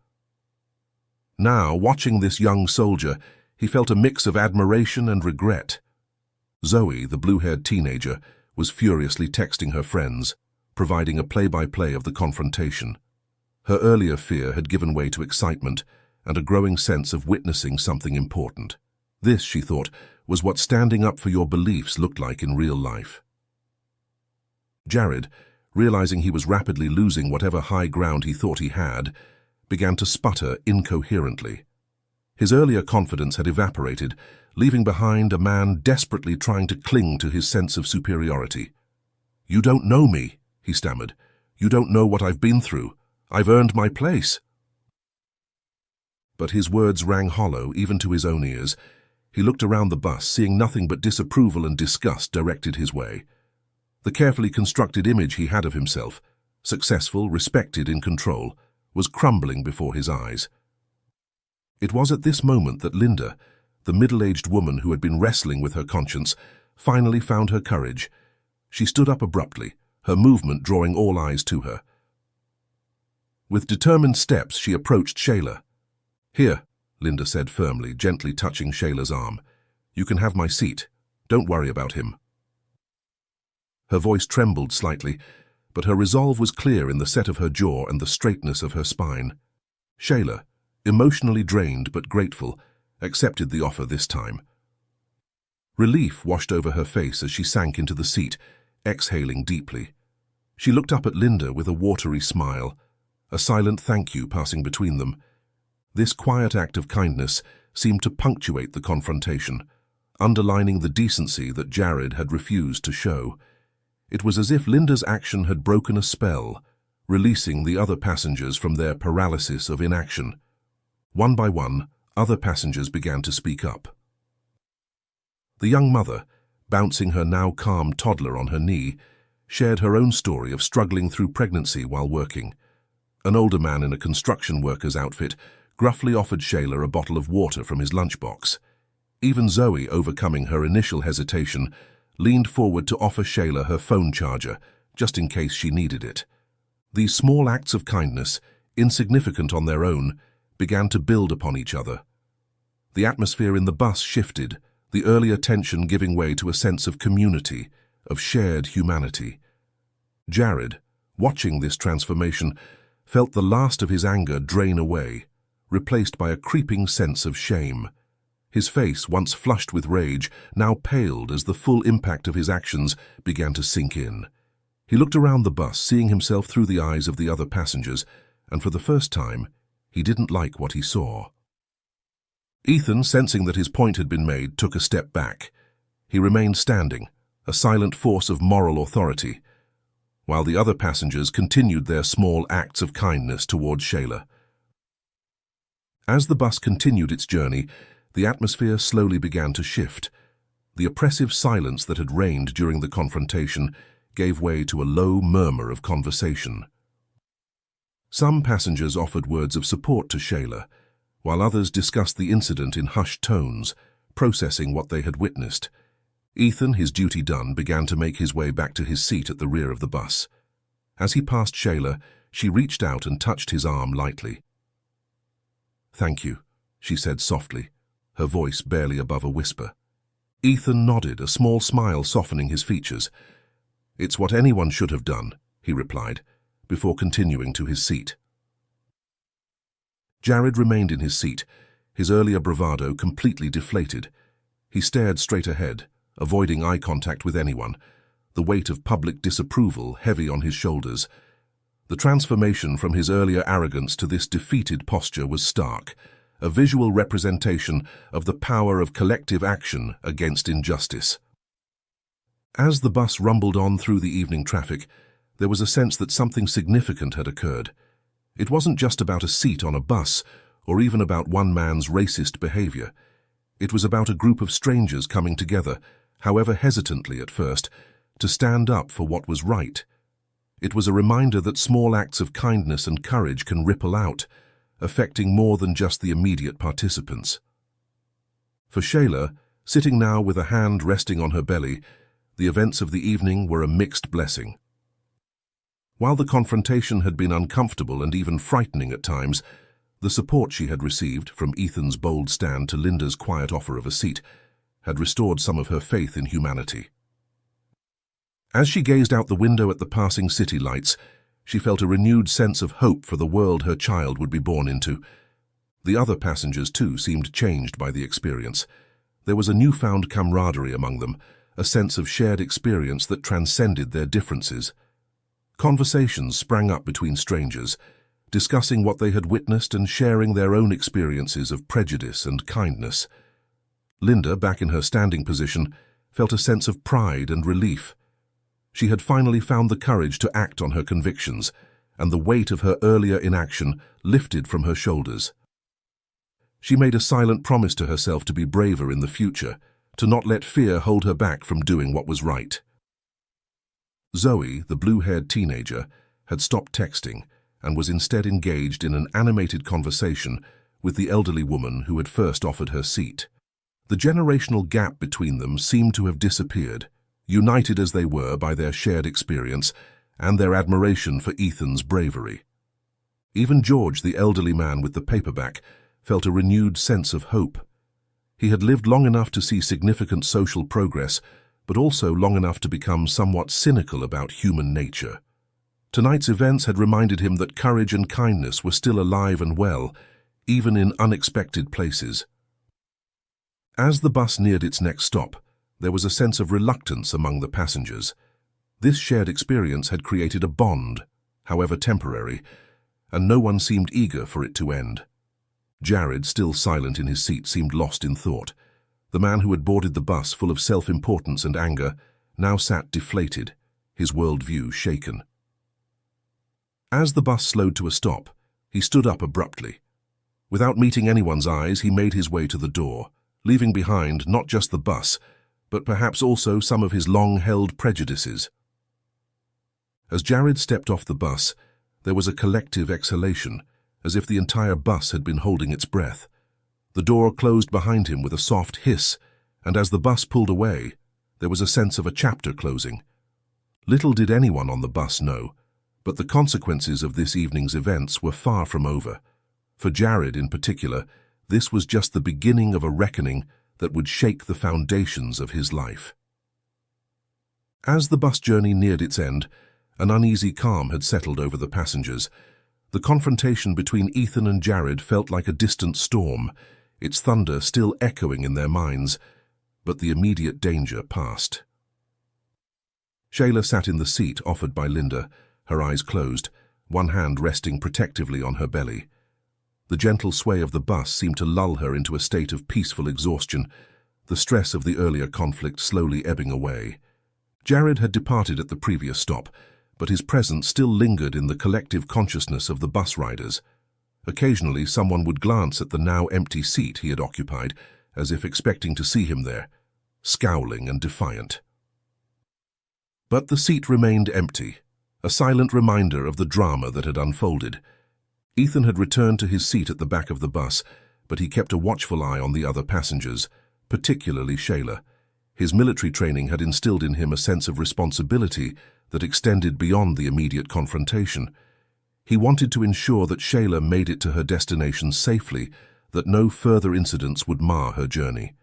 Now, watching this young soldier, he felt a mix of admiration and regret. Zoe, the blue-haired teenager, was furiously texting her friends, providing a play-by-play of the confrontation. Her earlier fear had given way to excitement and a growing sense of witnessing something important. This, she thought, was what standing up for your beliefs looked like in real life. Jared, realizing he was rapidly losing whatever high ground he thought he had, began to sputter incoherently. His earlier confidence had evaporated, leaving behind a man desperately trying to cling to his sense of superiority. "You don't know me," he stammered. "You don't know what I've been through. I've earned my place." But his words rang hollow even to his own ears. He looked around the bus, seeing nothing but disapproval and disgust directed his way. The carefully constructed image he had of himself, successful, respected, in control, was crumbling before his eyes. It was at this moment that Linda, the middle-aged woman who had been wrestling with her conscience, finally found her courage. She stood up abruptly, her movement drawing all eyes to her. With determined steps, she approached Shayla. "Here," Linda said firmly, gently touching Shayla's arm. "You can have my seat. Don't worry about him." Her voice trembled slightly, but her resolve was clear in the set of her jaw and the straightness of her spine. Shayla, emotionally drained but grateful, accepted the offer this time. Relief washed over her face as she sank into the seat, exhaling deeply. She looked up at Linda with a watery smile, a silent thank you passing between them. This quiet act of kindness seemed to punctuate the confrontation, underlining the decency that Jared had refused to show. It was as if Linda's action had broken a spell, releasing the other passengers from their paralysis of inaction. One by one, other passengers began to speak up. The young mother, bouncing her now calm toddler on her knee, shared her own story of struggling through pregnancy while working. An older man in a construction worker's outfit gruffly offered Shayla a bottle of water from his lunchbox. Even Zoe, overcoming her initial hesitation, leaned forward to offer Shayla her phone charger, just in case she needed it. These small acts of kindness, insignificant on their own, began to build upon each other. The atmosphere in the bus shifted, the earlier tension giving way to a sense of community, of shared humanity. Jared, watching this transformation, felt the last of his anger drain away, replaced by a creeping sense of shame. His face, once flushed with rage, now paled as the full impact of his actions began to sink in. He looked around the bus, seeing himself through the eyes of the other passengers, and for the first time, he didn't like what he saw. Ethan, sensing that his point had been made, took a step back. He remained standing, a silent force of moral authority, while the other passengers continued their small acts of kindness towards Shayla. As the bus continued its journey, the atmosphere slowly began to shift. The oppressive silence that had reigned during the confrontation gave way to a low murmur of conversation. Some passengers offered words of support to Shayla, while others discussed the incident in hushed tones, processing what they had witnessed. Ethan, his duty done, began to make his way back to his seat at the rear of the bus. As he passed Shayla, she reached out and touched his arm lightly. "Thank you," she said softly, her voice barely above a whisper. Ethan nodded, a small smile softening his features. "It's what anyone should have done," he replied, before continuing to his seat. Jared remained in his seat, his earlier bravado completely deflated. He stared straight ahead, avoiding eye contact with anyone, the weight of public disapproval heavy on his shoulders. The transformation from his earlier arrogance to this defeated posture was stark, a visual representation of the power of collective action against injustice. As the bus rumbled on through the evening traffic, there was a sense that something significant had occurred. It wasn't just about a seat on a bus, or even about one man's racist behavior. It was about a group of strangers coming together, however hesitantly at first, to stand up for what was right. It was a reminder that small acts of kindness and courage can ripple out, affecting more than just the immediate participants. For Shayla, sitting now with a hand resting on her belly, the events of the evening were a mixed blessing. While the confrontation had been uncomfortable and even frightening at times, the support she had received, from Ethan's bold stand to Linda's quiet offer of a seat, had restored some of her faith in humanity. As she gazed out the window at the passing city lights, she felt a renewed sense of hope for the world her child would be born into. The other passengers, too, seemed changed by the experience. There was a newfound camaraderie among them, a sense of shared experience that transcended their differences. Conversations sprang up between strangers, discussing what they had witnessed and sharing their own experiences of prejudice and kindness. Linda, back in her standing position, felt a sense of pride and relief. She had finally found the courage to act on her convictions, and the weight of her earlier inaction lifted from her shoulders. She made a silent promise to herself to be braver in the future, to not let fear hold her back from doing what was right. Zoe, the blue-haired teenager, had stopped texting and was instead engaged in an animated conversation with the elderly woman who had first offered her seat. The generational gap between them seemed to have disappeared, united as they were by their shared experience and their admiration for Ethan's bravery. Even George, the elderly man with the paperback, felt a renewed sense of hope. He had lived long enough to see significant social progress, but also long enough to become somewhat cynical about human nature. Tonight's events had reminded him that courage and kindness were still alive and well, even in unexpected places. As the bus neared its next stop, there was a sense of reluctance among the passengers. This shared experience had created a bond, however temporary, and no one seemed eager for it to end. Jared, still silent in his seat, seemed lost in thought. The man who had boarded the bus, full of self-importance and anger, now sat deflated, his worldview shaken. As the bus slowed to a stop, he stood up abruptly. Without meeting anyone's eyes, he made his way to the door, leaving behind not just the bus, but perhaps also some of his long-held prejudices. As Jared stepped off the bus, there was a collective exhalation, as if the entire bus had been holding its breath. The door closed behind him with a soft hiss, and as the bus pulled away, there was a sense of a chapter closing. Little did anyone on the bus know, but the consequences of this evening's events were far from over. For Jared in particular, this was just the beginning of a reckoning that would shake the foundations of his life. As the bus journey neared its end, an uneasy calm had settled over the passengers. The confrontation between Ethan and Jared felt like a distant storm, its thunder still echoing in their minds, but the immediate danger passed. Shayla sat in the seat offered by Linda, her eyes closed, one hand resting protectively on her belly. The gentle sway of the bus seemed to lull her into a state of peaceful exhaustion, the stress of the earlier conflict slowly ebbing away. Jared had departed at the previous stop, but his presence still lingered in the collective consciousness of the bus riders. Occasionally, someone would glance at the now empty seat he had occupied, as if expecting to see him there, scowling and defiant. But the seat remained empty, a silent reminder of the drama that had unfolded. Ethan had returned to his seat at the back of the bus, but he kept a watchful eye on the other passengers, particularly Shayla. His military training had instilled in him a sense of responsibility that extended beyond the immediate confrontation. He wanted to ensure that Shayla made it to her destination safely, that no further incidents would mar her journey.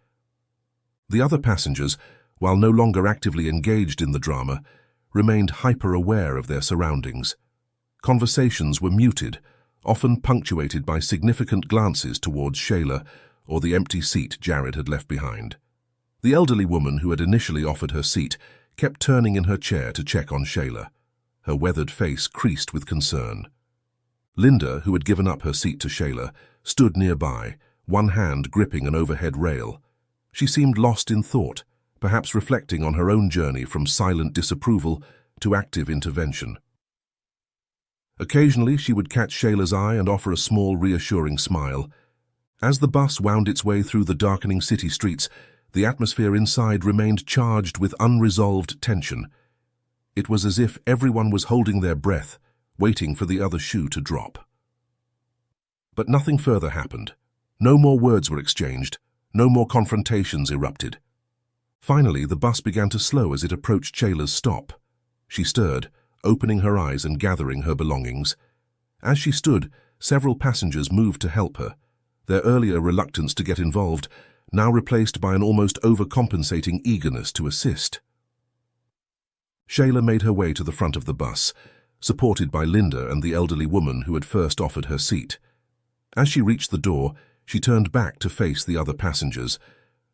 The other passengers, while no longer actively engaged in the drama, remained hyper-aware of their surroundings. Conversations were muted, often punctuated by significant glances towards Shayla or the empty seat Jared had left behind. The elderly woman who had initially offered her seat kept turning in her chair to check on Shayla, her weathered face creased with concern. Linda, who had given up her seat to Shayla, stood nearby, one hand gripping an overhead rail. She seemed lost in thought, perhaps reflecting on her own journey from silent disapproval to active intervention. Occasionally, she would catch Shayla's eye and offer a small, reassuring smile. As the bus wound its way through the darkening city streets, the atmosphere inside remained charged with unresolved tension. It was as if everyone was holding their breath, waiting for the other shoe to drop. But nothing further happened. No more words were exchanged, no more confrontations erupted. Finally, the bus began to slow as it approached Shayla's stop. She stirred, opening her eyes and gathering her belongings. As she stood, several passengers moved to help her, their earlier reluctance to get involved now replaced by an almost overcompensating eagerness to assist. Shayla made her way to the front of the bus, supported by Linda and the elderly woman who had first offered her seat. As she reached the door, she turned back to face the other passengers.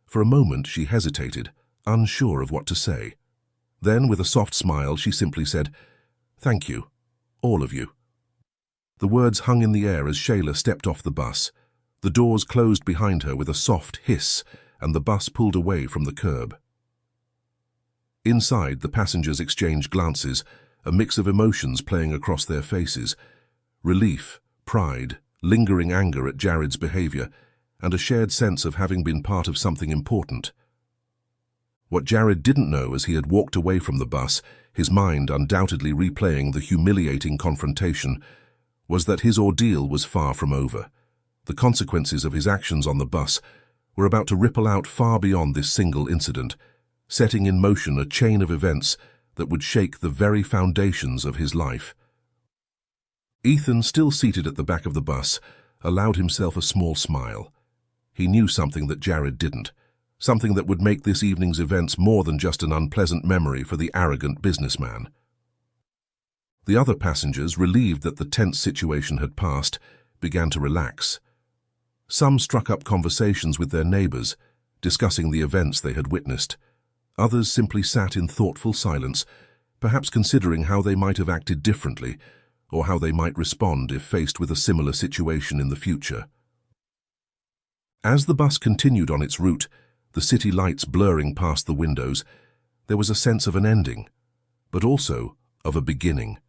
For a moment she hesitated, unsure of what to say. Then, with a soft smile, she simply said, "Thank you, all of you." The words hung in the air as Shayla stepped off the bus. The doors closed behind her with a soft hiss, and the bus pulled away from the curb. Inside, the passengers exchanged glances, a mix of emotions playing across their faces: relief, pride, lingering anger at Jared's behavior, and a shared sense of having been part of something important. What Jared didn't know as he had walked away from the bus, his mind undoubtedly replaying the humiliating confrontation, was that his ordeal was far from over. The consequences of his actions on the bus were about to ripple out far beyond this single incident, setting in motion a chain of events that would shake the very foundations of his life. Ethan, still seated at the back of the bus, allowed himself a small smile. He knew something that Jared didn't, something that would make this evening's events more than just an unpleasant memory for the arrogant businessman. The other passengers, relieved that the tense situation had passed, began to relax. Some struck up conversations with their neighbors, discussing the events they had witnessed. Others simply sat in thoughtful silence, perhaps considering how they might have acted differently, or how they might respond if faced with a similar situation in the future. As the bus continued on its route, the city lights blurring past the windows, there was a sense of an ending. but also of a beginning.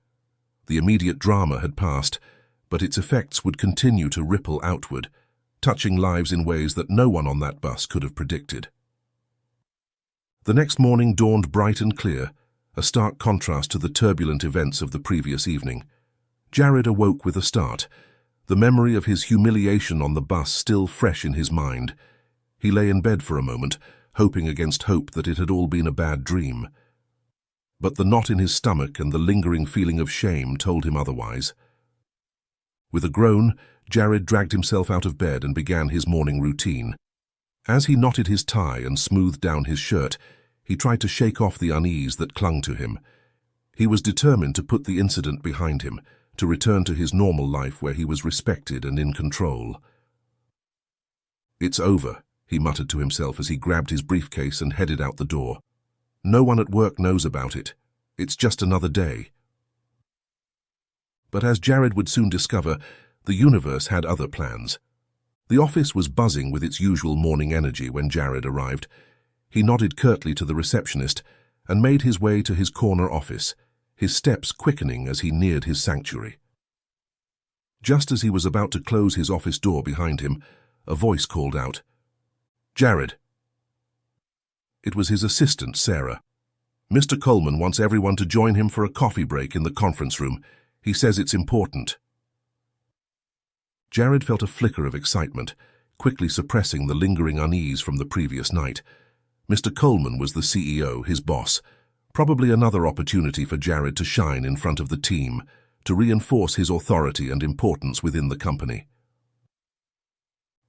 The immediate drama had passed, but its effects would continue to ripple outward, touching lives in ways that no one on that bus could have predicted. The next morning dawned bright and clear, a stark contrast to the turbulent events of the previous evening. Jared awoke with a start, the memory of his humiliation on the bus still fresh in his mind. He lay in bed for a moment, hoping against hope that it had all been a bad dream. But the knot in his stomach and the lingering feeling of shame told him otherwise. With a groan, Jared dragged himself out of bed and began his morning routine. As he knotted his tie and smoothed down his shirt, he tried to shake off the unease that clung to him. He was determined to put the incident behind him, to return to his normal life where he was respected and in control. "It's over," he muttered to himself as he grabbed his briefcase and headed out the door. "No one at work knows about it. It's just another day." But as Jared would soon discover, the universe had other plans. The office was buzzing with its usual morning energy when Jared arrived. He nodded curtly to the receptionist and made his way to his corner office, his steps quickening as he neared his sanctuary. Just as he was about to close his office door behind him, a voice called out, "Jared." It was his assistant, Sarah. "Mr. Coleman wants everyone to join him for a coffee break in the conference room. He says it's important." Jared felt a flicker of excitement, quickly suppressing the lingering unease from the previous night. Mr. Coleman was the CEO, his boss. Probably another opportunity for Jared to shine in front of the team, to reinforce his authority and importance within the company.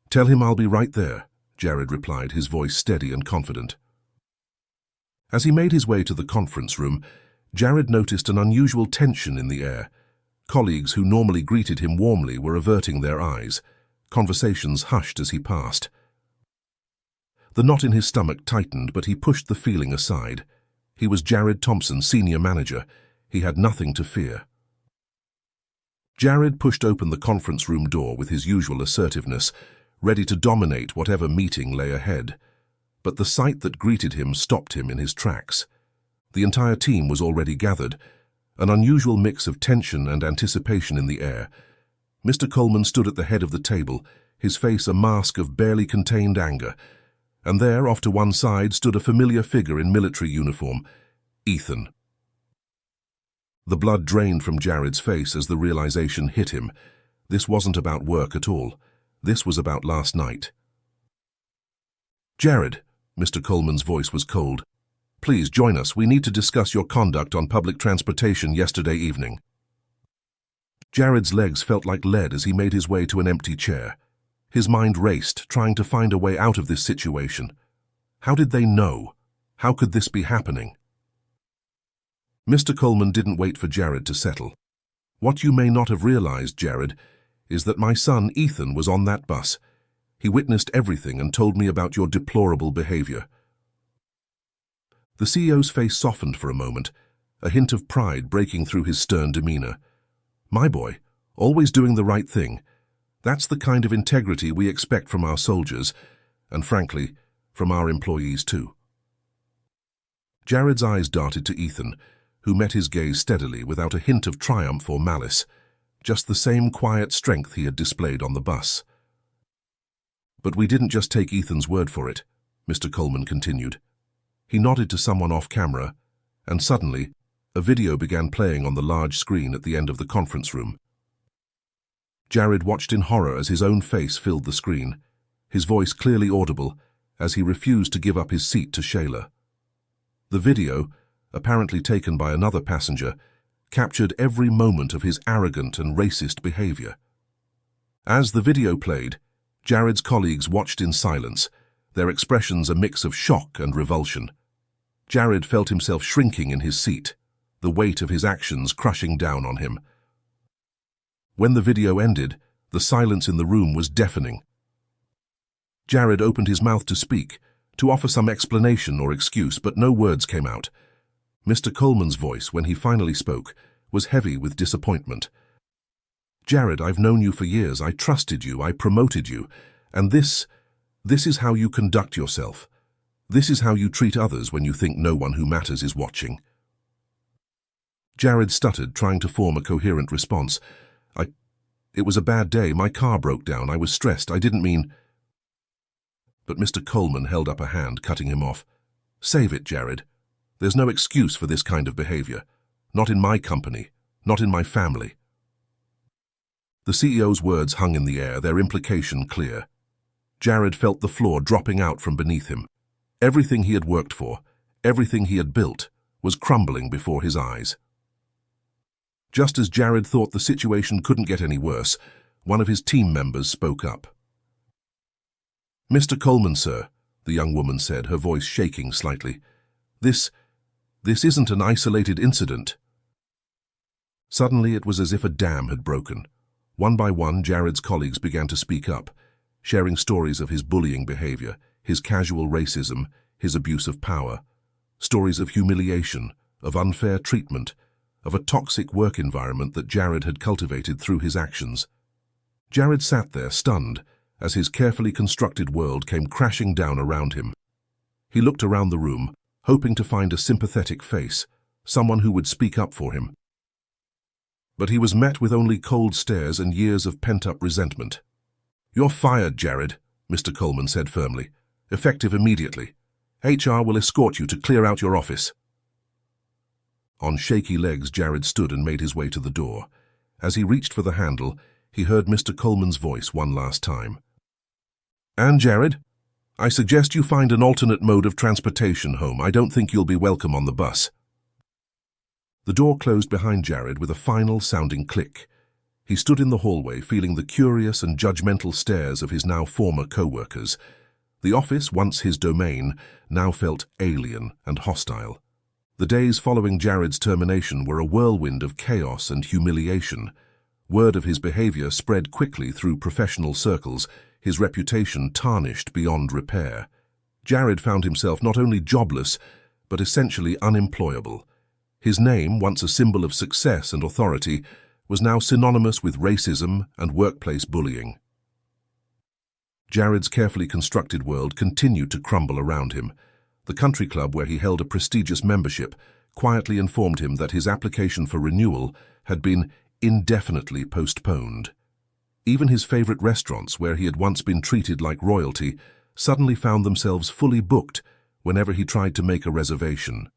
"Tell him I'll be right there," Jared replied, his voice steady and confident. As he made his way to the conference room, Jared noticed an unusual tension in the air. Colleagues who normally greeted him warmly were averting their eyes. Conversations hushed as he passed. The knot in his stomach tightened, but he pushed the feeling aside. He was Jared Thompson, senior manager. He had nothing to fear. Jared pushed open the conference room door with his usual assertiveness, ready to dominate whatever meeting lay ahead. But the sight that greeted him stopped him in his tracks. The entire team was already gathered, an unusual mix of tension and anticipation in the air. Mr. Coleman stood at the head of the table, his face a mask of barely contained anger, and there, off to one side, stood a familiar figure in military uniform, Ethan. The blood drained from Jared's face as the realization hit him. This wasn't about work at all. This was about last night. "Jared," Mr. Coleman's voice was cold. "Please join us. We need to discuss your conduct on public transportation yesterday evening." Jared's legs felt like lead as he made his way to an empty chair. His mind raced, trying to find a way out of this situation. How did they know? How could this be happening? Mr. Coleman didn't wait for Jared to settle. "What you may not have realized, Jared, is that my son Ethan was on that bus. He witnessed everything and told me about your deplorable behavior." The CEO's face softened for a moment, a hint of pride breaking through his stern demeanor. "My boy, always doing the right thing. That's the kind of integrity we expect from our soldiers, and frankly, from our employees too." Jared's eyes darted to Ethan, who met his gaze steadily without a hint of triumph or malice, just the same quiet strength he had displayed on the bus. "But we didn't just take Ethan's word for it," Mr. Coleman continued. He nodded to someone off camera, and suddenly, a video began playing on the large screen at the end of the conference room. Jared watched in horror as his own face filled the screen, his voice clearly audible as he refused to give up his seat to Shayla. The video, apparently taken by another passenger, captured every moment of his arrogant and racist behavior. As the video played, Jared's colleagues watched in silence, their expressions a mix of shock and revulsion. Jared felt himself shrinking in his seat, the weight of his actions crushing down on him. When the video ended, the silence in the room was deafening. Jared opened his mouth to speak, to offer some explanation or excuse, but no words came out. Mr. Coleman's voice, when he finally spoke, was heavy with disappointment. "Jared, I've known you for years. I trusted you. I promoted you. And this is how you conduct yourself. This is how you treat others when you think no one who matters is watching." Jared stuttered, trying to form a coherent response. It was a bad day. My car broke down. I was stressed. I didn't mean... But Mr. Coleman held up a hand, cutting him off. Save it, Jared. There's no excuse for this kind of behavior. Not in my company. Not in my family. The CEO's words hung in the air, their implication clear. Jared felt the floor dropping out from beneath him. Everything he had worked for, everything he had built, was crumbling before his eyes. Just as Jared thought the situation couldn't get any worse, one of his team members spoke up. Mr. Coleman, sir, the young woman said, her voice shaking slightly. This isn't an isolated incident. Suddenly it was as if a dam had broken. One by one, Jared's colleagues began to speak up, sharing stories of his bullying behavior, his casual racism, his abuse of power, stories of humiliation, of unfair treatment, of a toxic work environment that Jared had cultivated through his actions. Jared sat there, stunned, as his carefully constructed world came crashing down around him. He looked around the room, hoping to find a sympathetic face, someone who would speak up for him. But he was met with only cold stares and years of pent-up resentment. "You're fired, Jared," Mr. Coleman said firmly. "Effective immediately. HR will escort you to clear out your office." On shaky legs, Jared stood and made his way to the door. As he reached for the handle, he heard Mr. Coleman's voice one last time. "And Jared, I suggest you find an alternate mode of transportation home. I don't think you'll be welcome on the bus." The door closed behind Jared with a final sounding click. He stood in the hallway, feeling the curious and judgmental stares of his now former co-workers. The office, once his domain, now felt alien and hostile. The days following Jared's termination were a whirlwind of chaos and humiliation. Word of his behavior spread quickly through professional circles, his reputation tarnished beyond repair. Jared found himself not only jobless, but essentially unemployable. His name, once a symbol of success and authority, was now synonymous with racism and workplace bullying. Jared's carefully constructed world continued to crumble around him. The country club where he held a prestigious membership quietly informed him that his application for renewal had been indefinitely postponed. Even his favorite restaurants, where he had once been treated like royalty, suddenly found themselves fully booked whenever he tried to make a reservation.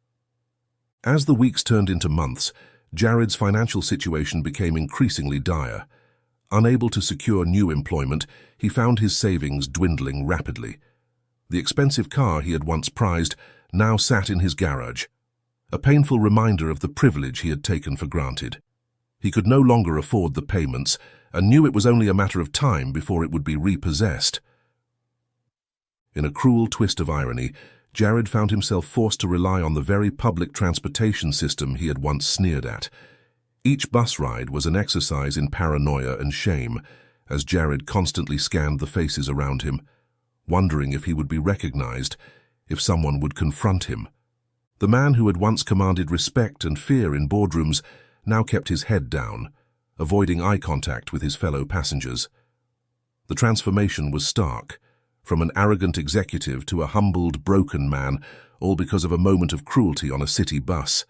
As the weeks turned into months, Jared's financial situation became increasingly dire. Unable to secure new employment, he found his savings dwindling rapidly. The expensive car he had once prized now sat in his garage, a painful reminder of the privilege he had taken for granted. He could no longer afford the payments and knew it was only a matter of time before it would be repossessed. In a cruel twist of irony, Jared found himself forced to rely on the very public transportation system he had once sneered at. Each bus ride was an exercise in paranoia and shame, as Jared constantly scanned the faces around him, wondering if he would be recognized, if someone would confront him. The man who had once commanded respect and fear in boardrooms now kept his head down, avoiding eye contact with his fellow passengers. The transformation was stark, from an arrogant executive to a humbled, broken man, all because of a moment of cruelty on a city bus.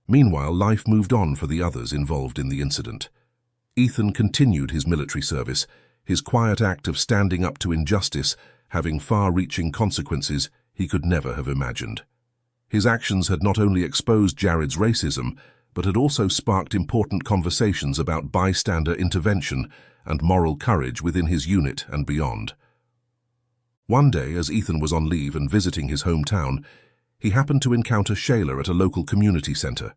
Meanwhile, life moved on for the others involved in the incident. Ethan continued his military service, his quiet act of standing up to injustice having far-reaching consequences he could never have imagined. His actions had not only exposed Jared's racism, but had also sparked important conversations about bystander intervention and moral courage within his unit and beyond. One day, as Ethan was on leave and visiting his hometown, he happened to encounter Shayla at a local community center.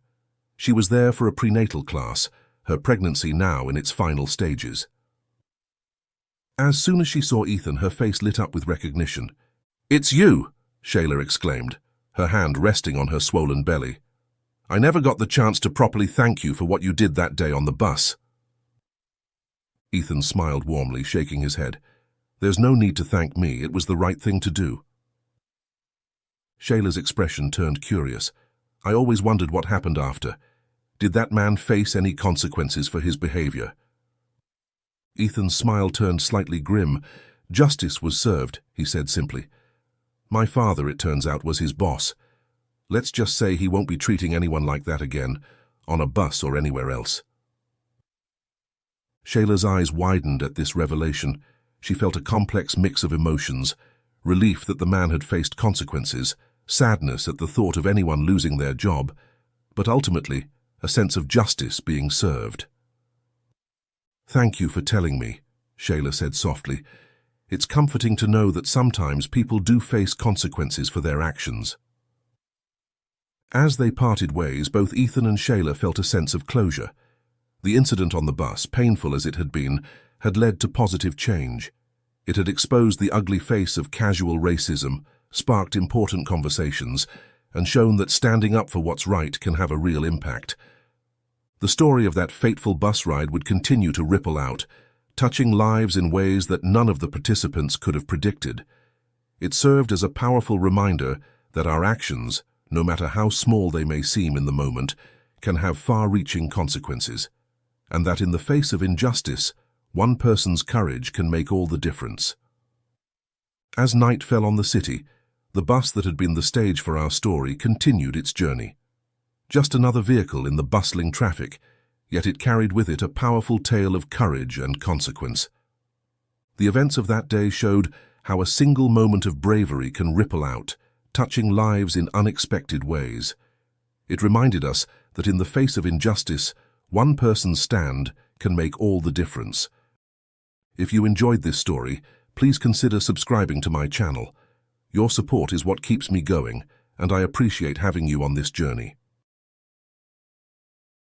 She was there for a prenatal class, her pregnancy now in its final stages. As soon as she saw Ethan, her face lit up with recognition. "It's you!" Shayla exclaimed, her hand resting on her swollen belly. "I never got the chance to properly thank you for what you did that day on the bus." Ethan smiled warmly, shaking his head. "There's no need to thank me. It was the right thing to do." Shayla's expression turned curious. "I always wondered what happened after. Did that man face any consequences for his behavior?" Ethan's smile turned slightly grim. "Justice was served," he said simply. "My father, it turns out, was his boss. Let's just say he won't be treating anyone like that again. on a bus or anywhere else. Shayla's eyes widened at this revelation. She felt a complex mix of emotions: relief that the man had faced consequences, sadness at the thought of anyone losing their job, but ultimately a sense of justice being served. "Thank you for telling me," Shayla said softly. "It's comforting to know that sometimes people do face consequences for their actions." As they parted ways, both Ethan and Shayla felt a sense of closure. The incident on the bus, painful as it had been, had led to positive change. It had exposed the ugly face of casual racism, sparked important conversations, and shown that standing up for what's right can have a real impact. The story of that fateful bus ride would continue to ripple out, touching lives in ways that none of the participants could have predicted. It served as a powerful reminder that our actions, no matter how small they may seem in the moment, can have far-reaching consequences, and that in the face of injustice, one person's courage can make all the difference. As night fell on the city, the bus that had been the stage for our story continued its journey. Just another vehicle in the bustling traffic, yet it carried with it a powerful tale of courage and consequence. The events of that day showed how a single moment of bravery can ripple out, touching lives in unexpected ways. It reminded us that in the face of injustice, one person's stand can make all the difference. If you enjoyed this story, please consider subscribing to my channel. Your support is what keeps me going, and I appreciate having you on this journey.